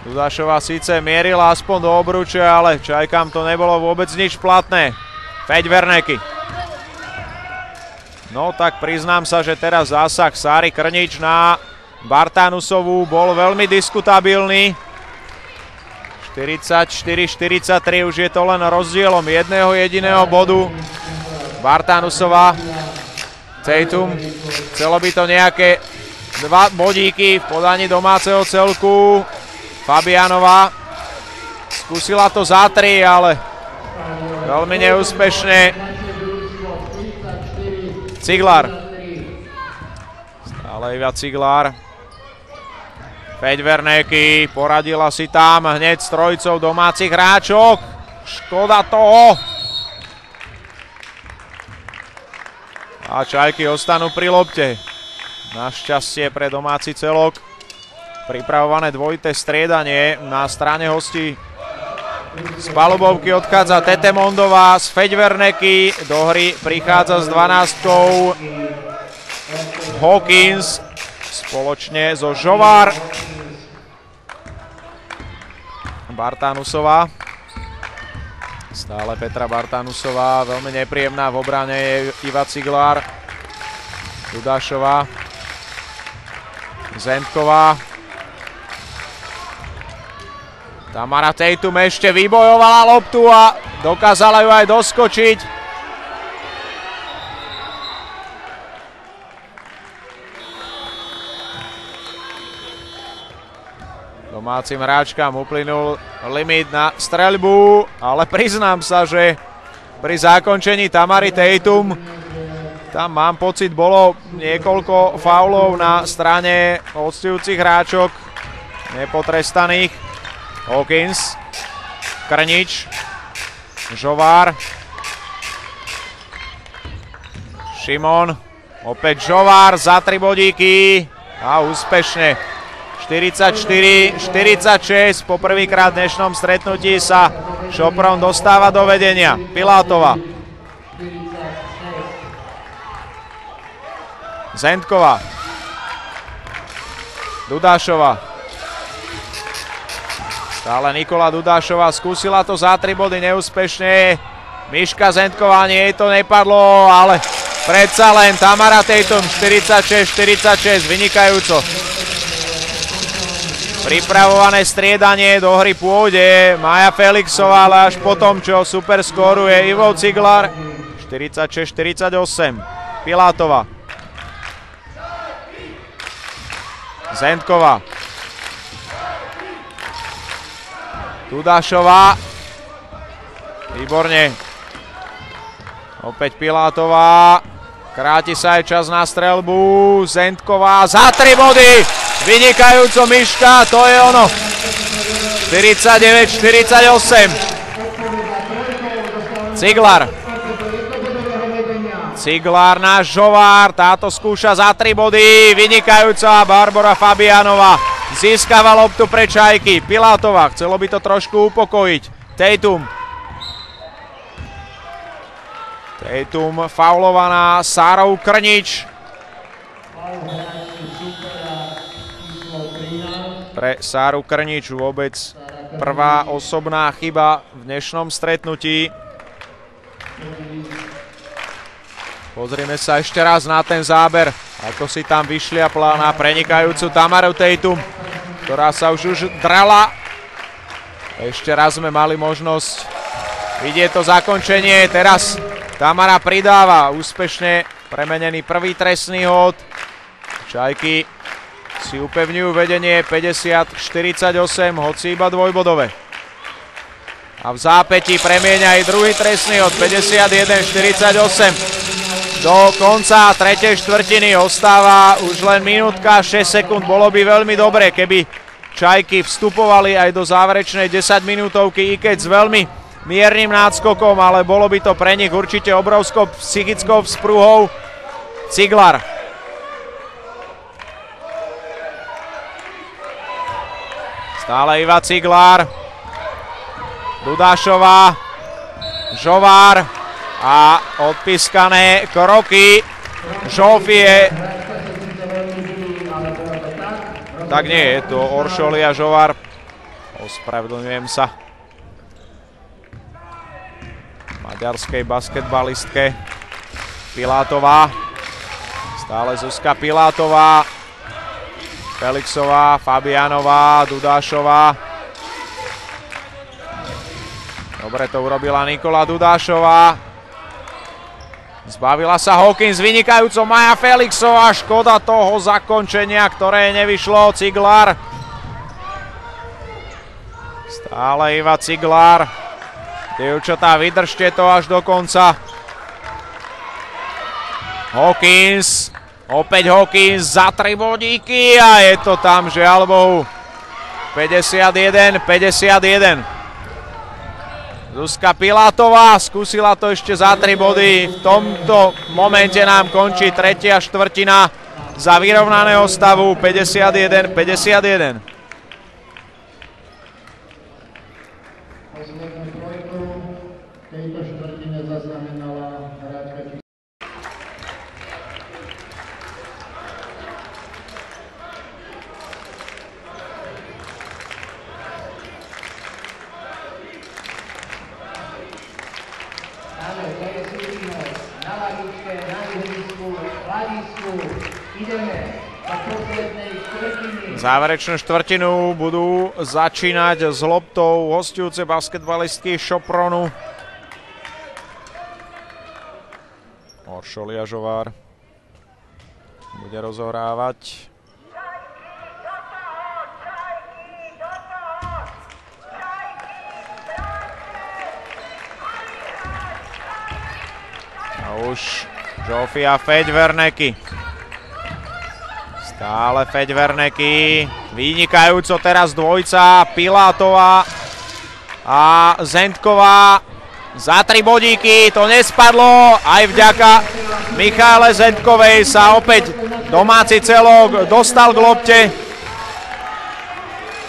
Dudášová síce mierila aspoň do obruče, ale Čajkám to nebolo vôbec nič platné. Feďverneky. No tak priznám sa, že teraz zásah Sáry Krnič na Bartanusovú bol veľmi diskutabilný. 44-43, už je to len rozdielom jedného jediného bodu. Bartanusová. Tatum, chcelo by to nejaké 2 bodíky v podaní domáceho celku. Fabianová skúsila to za 3, ale veľmi neúspešne. Ciglár. Stále Iva Ciglár. Feďverneky, poradila si tam hneď s trojicou domácich hráčok. Škoda toho. A Čajky ostanú pri lopte. Našťastie pre domáci celok. Pripravované dvojité striedanie na strane hostí. Z palubovky odchádza Tete Mondová z Feďverneky. Do hry prichádza s 12-kou Hawkins spoločne so Žovár. Bartanusová. Stále Petra Bartanusová, veľmi nepríjemná v obrane je Iva Ciglár. Dudášová. Zentková. Tamara Tatum ešte vybojovala loptu a dokázala ju aj doskočiť. Domácim hráčkam uplynul limit na streľbu, ale priznám sa, že pri zakončení Tamary Tatum tam mám pocit, bolo niekoľko faulov na strane hostujúcich hráčok nepotrestaných. Hawkins, Krnič, Žovár, Šimon, opäť Žovár za 3 bodíky a úspešne. 44-46, po prvýkrát v dnešnom stretnutí sa Sopron dostáva do vedenia. Pilátová. Zentková. Dudášová. Stále Nikola Dudášová skúsila to za 3 body neúspešne. Miška Zentková, nie, to nepadlo, ale predsa len Tamara Tatum 46-46, vynikajúco. Pripravované striedanie, do hry pôjde Maja Felixová, ale až potom, čo super skóruje Ivo Ciglár. 46-48. Pilátová. Zentková. Dudášová. Výborne. Opäť Pilátová. Kráti sa aj čas na streľbu. Zentková za 3 body. Vynikajúco Miška, to je ono. 49-48. Ciglar. Ciglar na Žovár, táto skúša za 3 body. Vynikajúca Barbora Fabianová. Získava loptu pre Čajky. Pilátová, chcelo by to trošku upokojiť. Tatum. Tatum faulovaná Sárou Krnič. Pre Sáru Krnič vôbec prvá osobná chyba v dnešnom stretnutí. Pozrime sa ešte raz na ten záber, ako si tam vyšliapla na prenikajúcu Tamaru Tatum, ktorá sa už drala. Ešte raz sme mali možnosť vidieť to zakončenie. Teraz Tamara pridáva úspešne premenený prvý trestný hod. Čajky si upevňujú vedenie 50-48, hoci iba dvojbodové. A v zápätí premieňa aj druhý trestný hod 51-48. Do konca tretej štvrtiny ostáva už len minútka 6 sekúnd. Bolo by veľmi dobre, keby Čajky vstupovali aj do záverečnej 10 minútovky, i keď s veľmi miernym náskokom, ale bolo by to pre nich určite obrovskou psychickou vzpruhou. Ciglar. Stále Iva Ciglar. Dudášová. Žovár. A odpískané kroky Žofie. Tak nie, je to Oršolia Žovár. Ospravedlňujem sa maďarskej basketbalistke. Pilátová. Stále Zuzka Pilátová. Felixová, Fabianová, Dudášová. Dobre to urobila Nikola Dudášová. Zbavila sa Hawkins, vynikajúco Maja Felixová. Škoda toho zakončenia, ktoré nevyšlo. Ciglar. Stále Iva Ciglar. Dievčatá, vydržte to až do konca. Hawkins. Opäť Hawkins za 3 bodíky a je to tam, žiaľ Bohu. 51-51. Zuzka Pilátová skúsila to ešte za 3 body. V tomto momente nám končí tretia štvrtina za vyrovnaného stavu 51-51. Tejto štvrtine zaznamenala hráčka na lavičke, na ihrisku, hľadisku. Ideme do poslednej štvrtiny. Záverečnú štvrtinu budú začínať s loptou hosťujúce basketbalistky Šopronu. Oršolia Žovár bude rozohrávať. Už Žofia Feďverneky. Stále Feďverneky. Vynikajúco teraz dvojca Pilátová a Zentková. Za 3 bodíky to nespadlo. Aj vďaka Michaele Zentkovej sa opäť domáci celok dostal k lopte.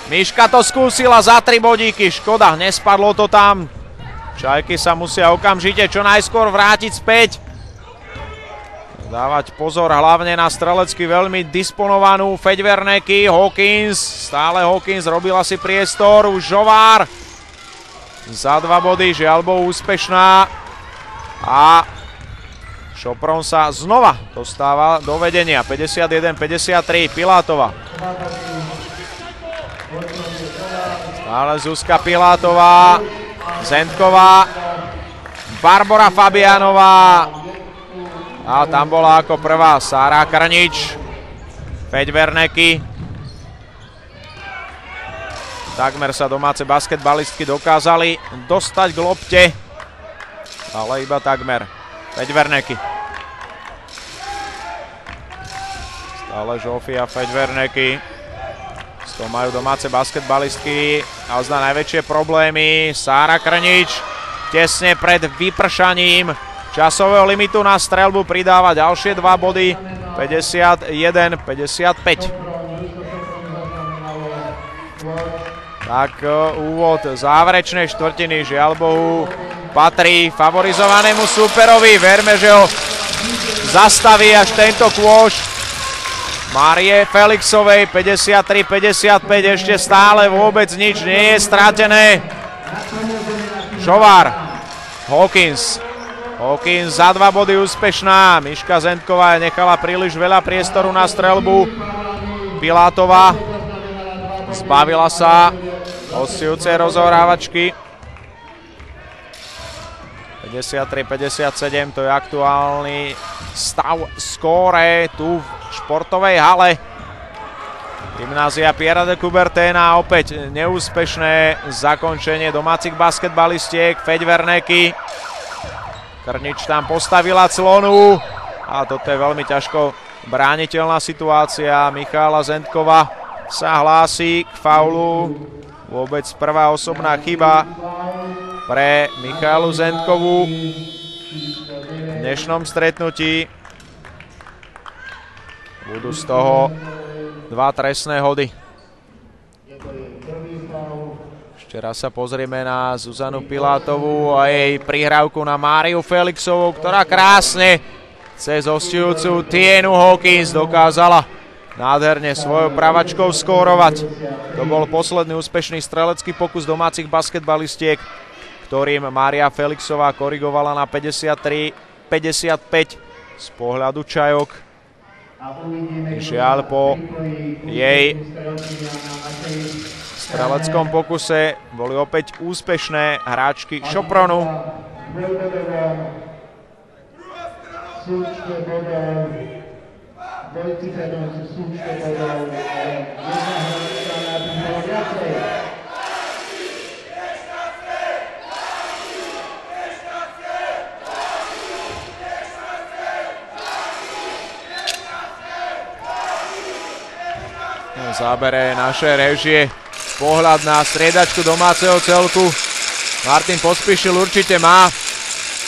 Miška to skúsila za 3 bodíky. Škoda, nespadlo to tam. Čajky sa musia okamžite čo najskôr vrátiť späť. Dávať pozor hlavne na strelecky veľmi disponovanú Feďverneky. Hawkins, stále Hawkins, robila si priestor. Už Žovár za 2 body, žiaľ Bohu úspešná. A Šopron sa znova dostáva do vedenia. 51-53, Pilátová. Stále Zuzka Pilátová. Zentková, Barbora Fabianová a tam bola ako prvá Sára Krnič. Feďverneky, takmer sa domáce basketbalistky dokázali dostať k lopte, ale iba takmer. Feďverneky. Stále Žofia, Feďverneky. Z toho majú domáce basketbalistky a ozná najväčšie problémy. Sára Krnič tesne pred vypršaním časového limitu na streľbu pridáva ďalšie 2 body. 51-55. Tak úvod záverečnej štvrtiny, žiaľ Bohu, patrí favorizovanému súperovi. Verme, že ho zastaví až tento kôš Márie Felixovej. 53-55, ešte stále vôbec nič nie je stratené. Žovár, Hawkins za 2 body úspešná. Miška Zendková nechala príliš veľa priestoru na streľbu. Pilátová zbavila sa hostujúcej rozohrávačky. 53-57, to je aktuálny stav skóre tu v športovej hale. Gymnázia Pierre de Coubertin a opäť neúspešné zakončenie domácich basketbalistiek. Feďverneky. Krnič tam postavila clonu a toto je veľmi ťažko brániteľná situácia. Michála Zendková sa hlási k faulu. Vôbec prvá osobná chyba pre Michálu Zendkovú v dnešnom stretnutí. Budú z toho 2 trestné hody. Ešte raz sa pozrieme na Zuzanu Pilátovú a jej prihrávku na Máriu Felixovú, ktorá krásne cez hostujúcu Tienu Hawkins dokázala nádherne svojou pravačkou skórovať. To bol posledný úspešný strelecký pokus domácich basketbalistiek, ktorým Mária Felixová korigovala na 53-55 z pohľadu čajok. Žiaľ, po jej streleckom pokuse boli opäť úspešné hráčky Šopronu. V zábere našej réžie pohľad na striedačku domáceho celku. Martin Pospíšil určite má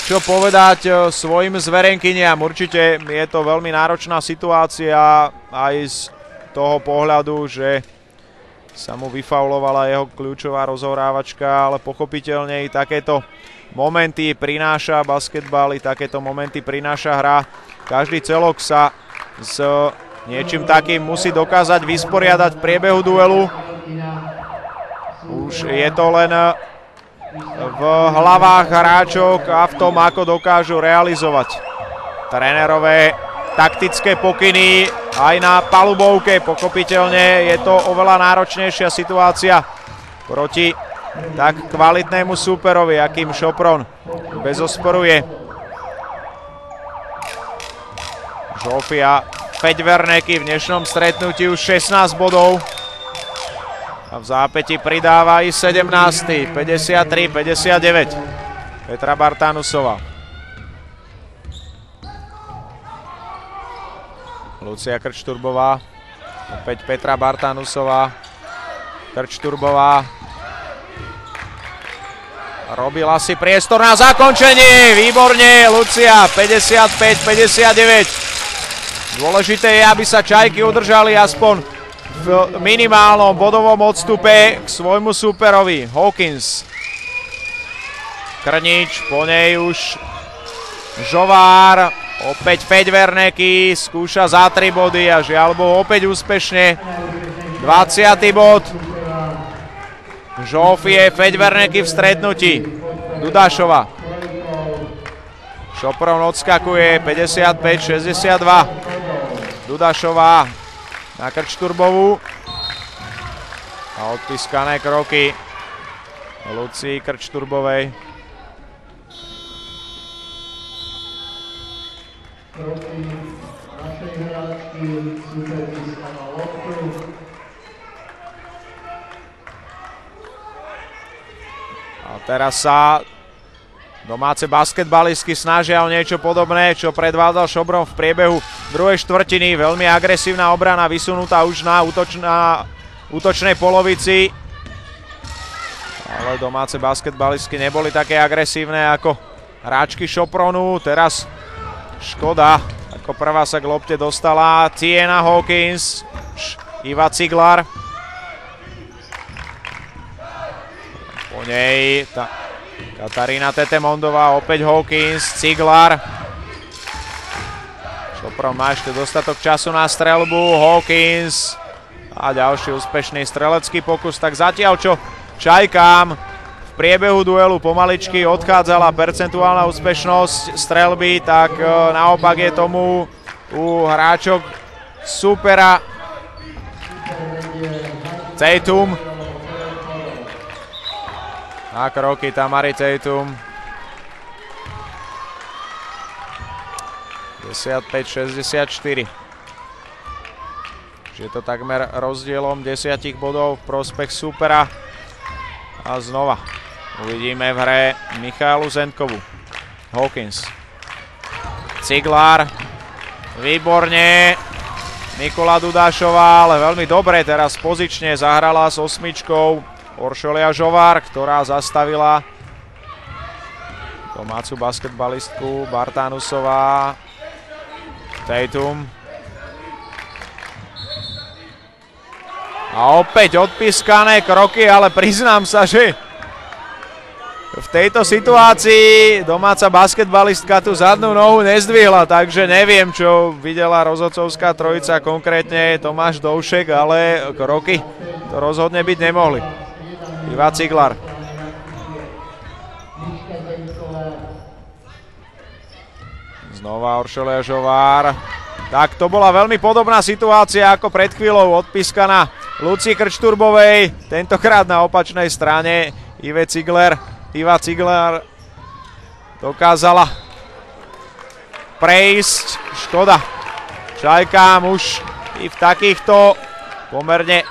čo povedať svojim zverenkyniam. Určite je to veľmi náročná situácia aj z toho pohľadu, že sa mu vyfaulovala jeho kľúčová rozohrávačka, ale pochopiteľne i takéto momenty prináša basketbal, i takéto momenty prináša hra. Každý celok sa s niečím takým musí dokázať vysporiadať v priebehu duelu. Už je to len v hlavách hráčok a v tom, ako dokážu realizovať trénerové taktické pokyny aj na palubovke. Pochopiteľne je to oveľa náročnejšia situácia proti tak kvalitnému súperovi, akým Šopron bezosporuje. Žofia Feďverneky v dnešnom stretnutí už 16 bodov. A v zápäti pridáva i 17. 53-59. Petra Bartanusová. Lucia Krčturbová. Opäť Petra Bartanusová. Krčturbová. Robila si priestor na zakončenie. Výborne, Lucia. 55-59. Dôležité je, aby sa Čajky udržali aspoň v minimálnom bodovom odstupe k svojmu súperovi. Hawkins. Krnič, po nej už Žovár. Opäť Feďverneky, skúša za 3 body a žiaľ Bohu opäť úspešne. 20. bod. Žofie Feďverneky v stretnutí. Dudášova. Šopron odskakuje 55-62. Dudášová na Krčturbovú. A odpískané kroky Lucii Krčturbovej. Kroky našej hráčky, super získala loptu. teraz sa domáce basketbalistky snažia o niečo podobné, čo predvádzal Šobron v priebehu druhej štvrtiny. Veľmi agresívna obrana vysunutá už na útočnej polovici. Ale domáce basketbalistky neboli také agresívne ako hráčky Šopronu. Teraz škoda, ako prvá sa k lopte dostala Sienna Hawkins, Iva Ciglar. Po nej Katarína Tetemondová, opäť Hawkins, Ciglar. Šopron má ešte dostatok času na streľbu, Hawkins a ďalší úspešný strelecký pokus. Tak zatiaľ čo Čajkám v priebehu duelu pomaličky odchádzala percentuálna úspešnosť streľby, tak naopak je tomu u hráčok supera Tatum. Na kroky Tamary Tatum. 55-64. Je to takmer rozdielom 10 bodov v prospech supera. A znova uvidíme v hre Michaelu Zentkovú. Hawkins. Ciglar. Výborne. Nikola Dudášová, ale veľmi dobre teraz pozične zahrala s osmičkou Oršolia Žovár, ktorá zastavila domácu basketbalistku Bartanusová. Tatum. A opäť odpískané kroky, ale priznám sa, že v tejto situácii domáca basketbalistka tú zadnú nohu nezdvihla, takže neviem, čo videla rozhodcovská trojica, konkrétne Tomáš Doušek, ale kroky to rozhodne byť nemohli. Iva Ciglar. Znova Oršolia Žovár. Tak to bola veľmi podobná situácia ako pred chvíľou odpískaná Lucii Krčturbovej, tentokrát na opačnej strane Iva Ciglar dokázala prejsť, škoda. Čajkám už i v takýchto pomerne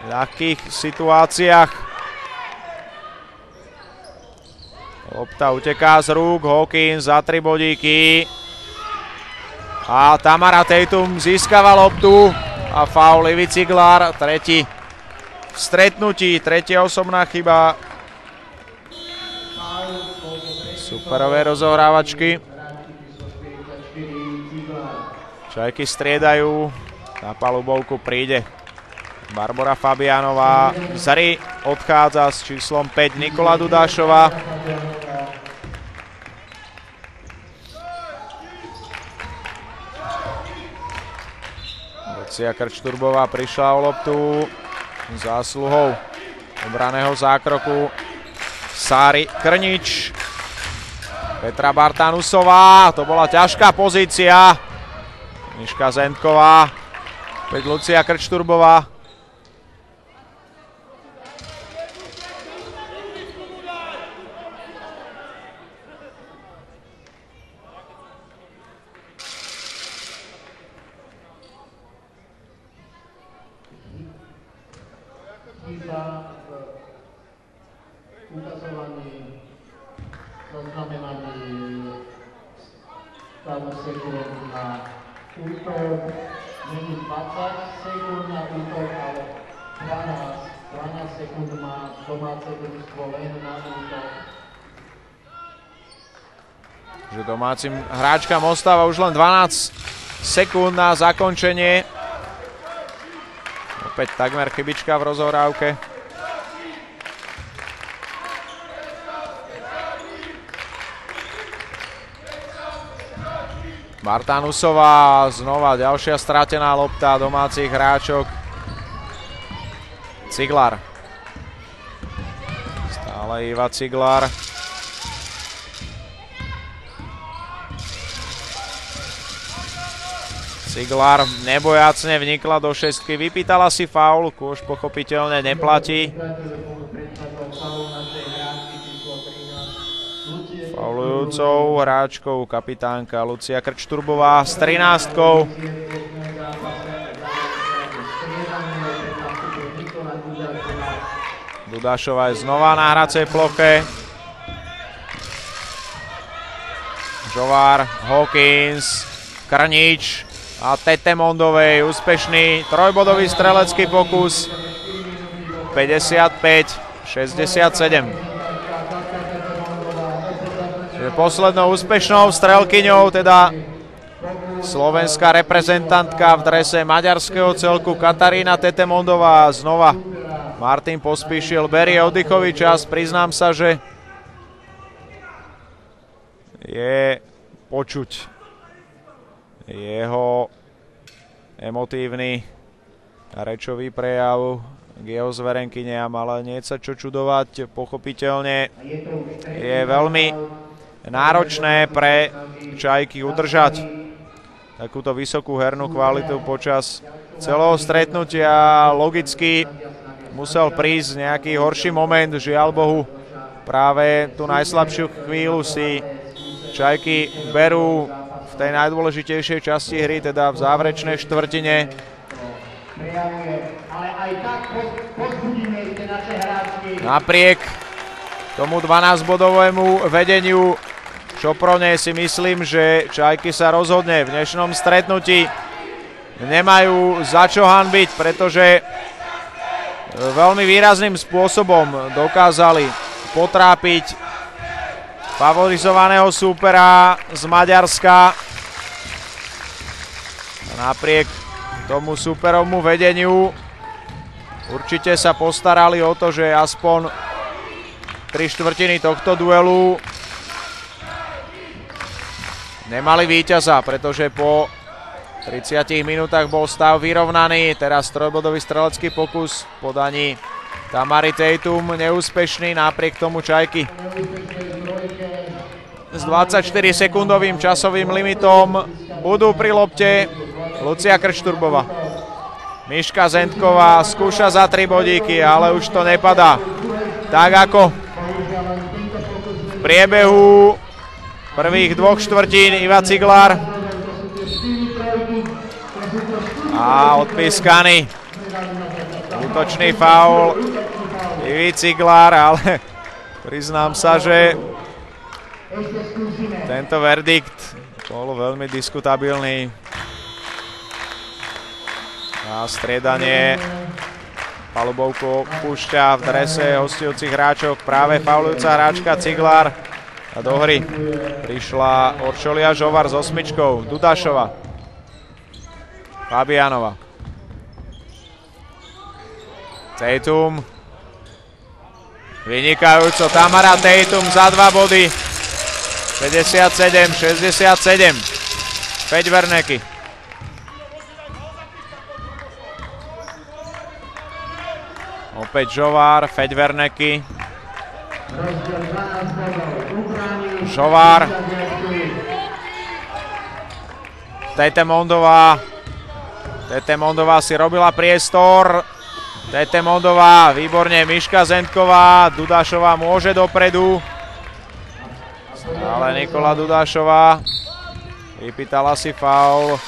ľahkých situáciách. Lopta uteká z rúk, Hawkins za 3 bodíky. A Tamara Tatum získava loptu a faul Ivy Ciglar, tretí v stretnutí, tretia osobná chyba superové rozohrávačky. Čajky striedajú, na palubovku príde Barbora Fabianová, z hry odchádza s číslom 5 Nikola Dudášová. Lucia Krčturbová prišla o loptu zásluhou obraného zákroku Sáry Krnič. Petra Bartanusová, to bola ťažká pozícia. Miška Zentková, opäť Lucia Krčturbová. Chyba v ukazovaní zaznamenaný stavu sekúnd na útok. Není 20 sekúnd na útok, ale 12 sekúnd má domáce družstvo len na útok. Že domácim hráčkam ostáva už len 12 sekúnd na zakončenie. Opäť takmer chybička v rozohrávke. Bartanusová, znova ďalšia stratená lopta domácich hráčok. Ciglar. Stále Iva Ciglar. Ciglar nebojacne vnikla do šestky, vypýtala si faul, kôž pochopiteľne neplatí. Faulujúcou hráčkou kapitánka Lucia Krčturbová s 13-kou. Dudášová je znova na hracej ploche. Žovár, Hawkins, Krnič a Tetemondovej úspešný trojbodový strelecký pokus. 55-67. Poslednou úspešnou strelkyňou teda slovenská reprezentantka v drese maďarského celku Katarína Tetemondová. Znova Martin Pospíšil berie oddychový čas. Priznám sa, že je počuť jeho emotívny rečový prejav k jeho zverenkyniam, ale nie sa čo čudovať, pochopiteľne je veľmi náročné pre Čajky udržať takúto vysokú hernú kvalitu počas celého stretnutia. Logicky musel prísť nejaký horší moment, žiaľ Bohu, práve tú najslabšiu chvíľu si Čajky berú v tej najdôležitejšej časti hry, teda v záverečnej štvrtine. Napriek tomu 12-bodovému vedeniu Šoprone si myslím, že Čajky sa rozhodne v dnešnom stretnutí nemajú za čo hanbiť, pretože veľmi výrazným spôsobom dokázali potrápiť favorizovaného súpera z Maďarska. Napriek tomu súperovmu vedeniu určite sa postarali o to, že aspoň 3/4 tohto duelu nemali víťaza, pretože po 30 minútach bol stav vyrovnaný. Teraz trojbodový strelecký pokus v podaní Tamary Tatum neúspešný, napriek tomu Čajky s 24-sekundovým časovým limitom budú pri lopte. Lucia Krčturbová. Miška Zentková skúša za 3 bodíky, ale už to nepadá tak ako v priebehu prvých 2 štvrtín. Iva Ciglár a odpískaný útočný faul Ivy Ciglár, ale priznám sa, že tento verdikt bol veľmi diskutabilný. A striedanie palubovku púšťa v drese hostujúcich hráčok práve faulujúca hráčka Ciglár. A do hry prišla Orčolia Žovar s 8. Dudašova, Fabianova, Tatum, vynikajúco Tamara Tatum za 2 body. 57-67. Feď Verneky. Opäť Žovár, Feď Verneky. Žovár. Tetemondová. Tetemondová si robila priestor. Tetemondová, výborne, Miška Zentková. Dudašová môže dopredu. Ale Nikola Dudašová vypýtala si faul.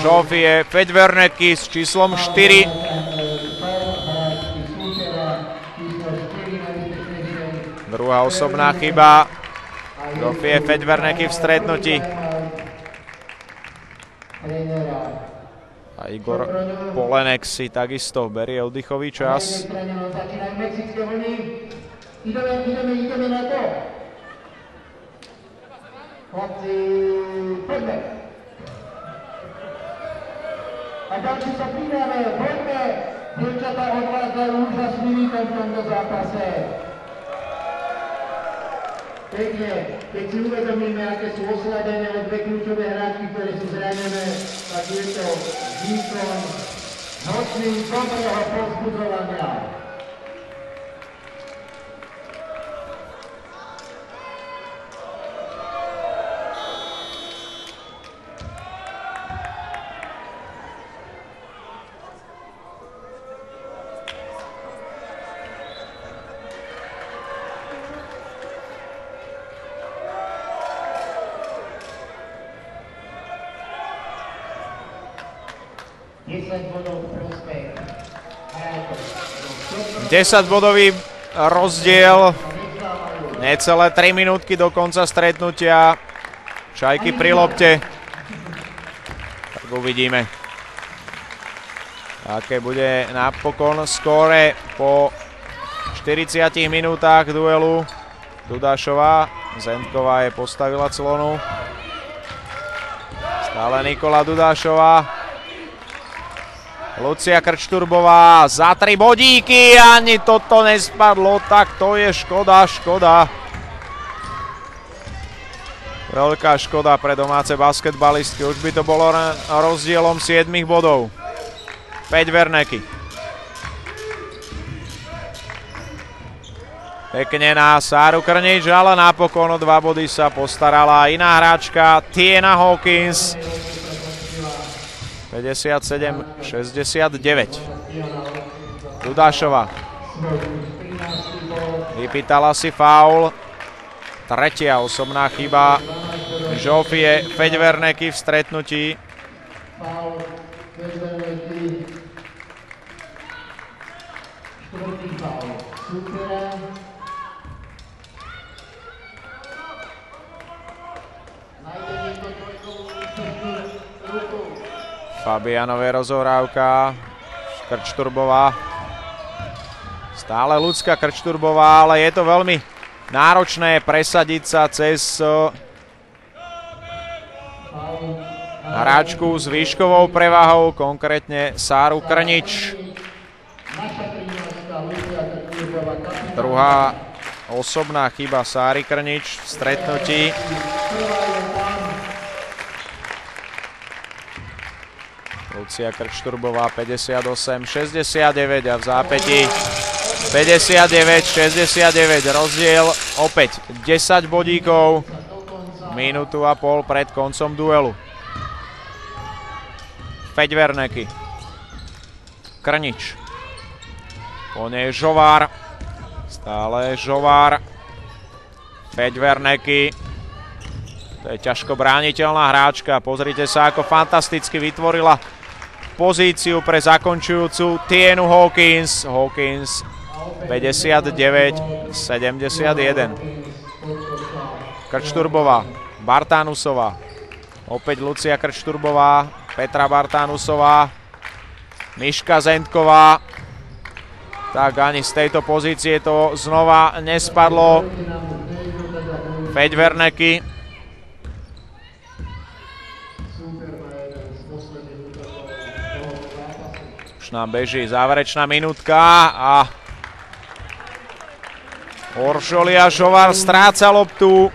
Žofie, Feď Verneky s číslom 4. Druhá osobná chyba. Žofie, Feď Verneky v stretnutí. A Igor Polenek si takisto berie oddychový čas. Ideme na to. Chlapci, poďme. A ďalší sa pridáme, poďme. Dievčatá odvádzajú úžasný výkon v tomto zápase. Pekne, keď si uvedomíme, aké sú oslabené od 2 kľúčové hráčky, ktoré sú zranené, tak je to výkon hodný dobrého povzbudzovania. prospech 10-bodový rozdiel, necelé 3 minútky do konca stretnutia. Čajky pri lopte. Tak uvidíme, aké bude napokon skóre po 40 minútach duelu. Dudášová, Zentková je postavila clonu. Stále Nikola Dudášová. Lucia Krčturbová za 3 bodíky, ani toto nespadlo, tak to je škoda. Veľká škoda pre domáce basketbalistky, už by to bolo rozdielom 7 bodov. 5 Werneky. Pekne na Sáru Krnič, ale napokon o 2 body sa postarala iná hráčka, Tiena Hawkins. 57-69. Dudášová. Vypýtala si faul. Tretia osobná chyba Žofie Feďverneky v stretnutí. Fabianové rozohrávka. Krčturbová. Stále Ľudská Krčturbová, ale je to veľmi náročné presadiť sa cez hráčku s výškovou prevahou, konkrétne Sáru Krnič. Druhá osobná chyba Sáry Krnič v stretnutí. Lucia Krčturbová 58-69 a v zápätí 59-69, rozdiel opäť 10 bodíkov, minútu a pol pred koncom duelu. Feďverneky. Krnič. Po nej Žovár. Stále Žovár. Feďverneky. To je ťažko brániteľná hráčka. Pozrite sa, ako fantasticky vytvorila pozíciu pre zakončujúcu Tienu Hawkins. Hawkins 59-71. Krčturbová, Bartánusová. Opäť Lucia Krčturbová, Petra Bartánusová, Miška Zentková. Tak ani z tejto pozície to znova nespadlo. Feďverneky. Nám beží záverečná minútka a Oršolia Žovár stráca loptu.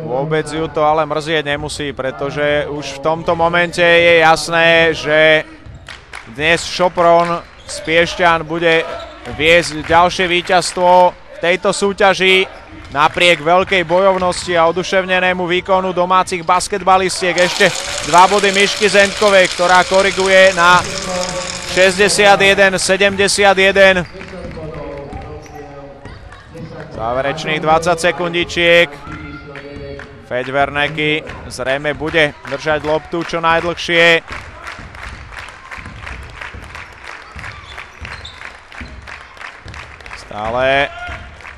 Vôbec ju to ale mrzieť nemusí, pretože už v tomto momente je jasné, že dnes Sopron z Piešťan bude viesť ďalšie víťazstvo v tejto súťaži. Napriek veľkej bojovnosti a oduševnenému výkonu domácich basketbalistiek ešte 2 body Mišky Zentkovej, ktorá koriguje na 61-71. Záverečných 20 sekundičiek. Feďverneky zrejme bude držať loptu čo najdlhšie. Stále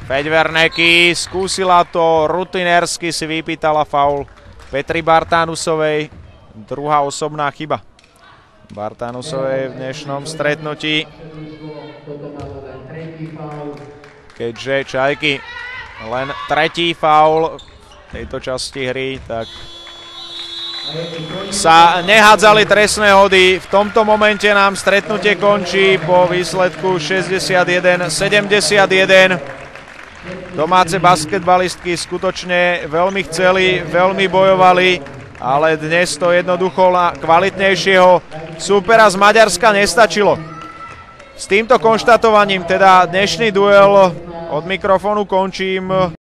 Feďverneky skúsila to, rutinérsky si vypýtala faul Petri Bartánusovej. Druhá osobná chyba Bartánusovej v dnešnom stretnutí. Keďže Čajky len tretí faul v tejto časti hry, tak sa nehádzali trestné hody. V tomto momente nám stretnutie končí po výsledku 61-71. Domáce basketbalistky skutočne veľmi chceli, veľmi bojovali, ale dnes to jednoducho na kvalitnejšieho súpera z Maďarska nestačilo. S týmto konštatovaním teda dnešný duel od mikrofónu končím.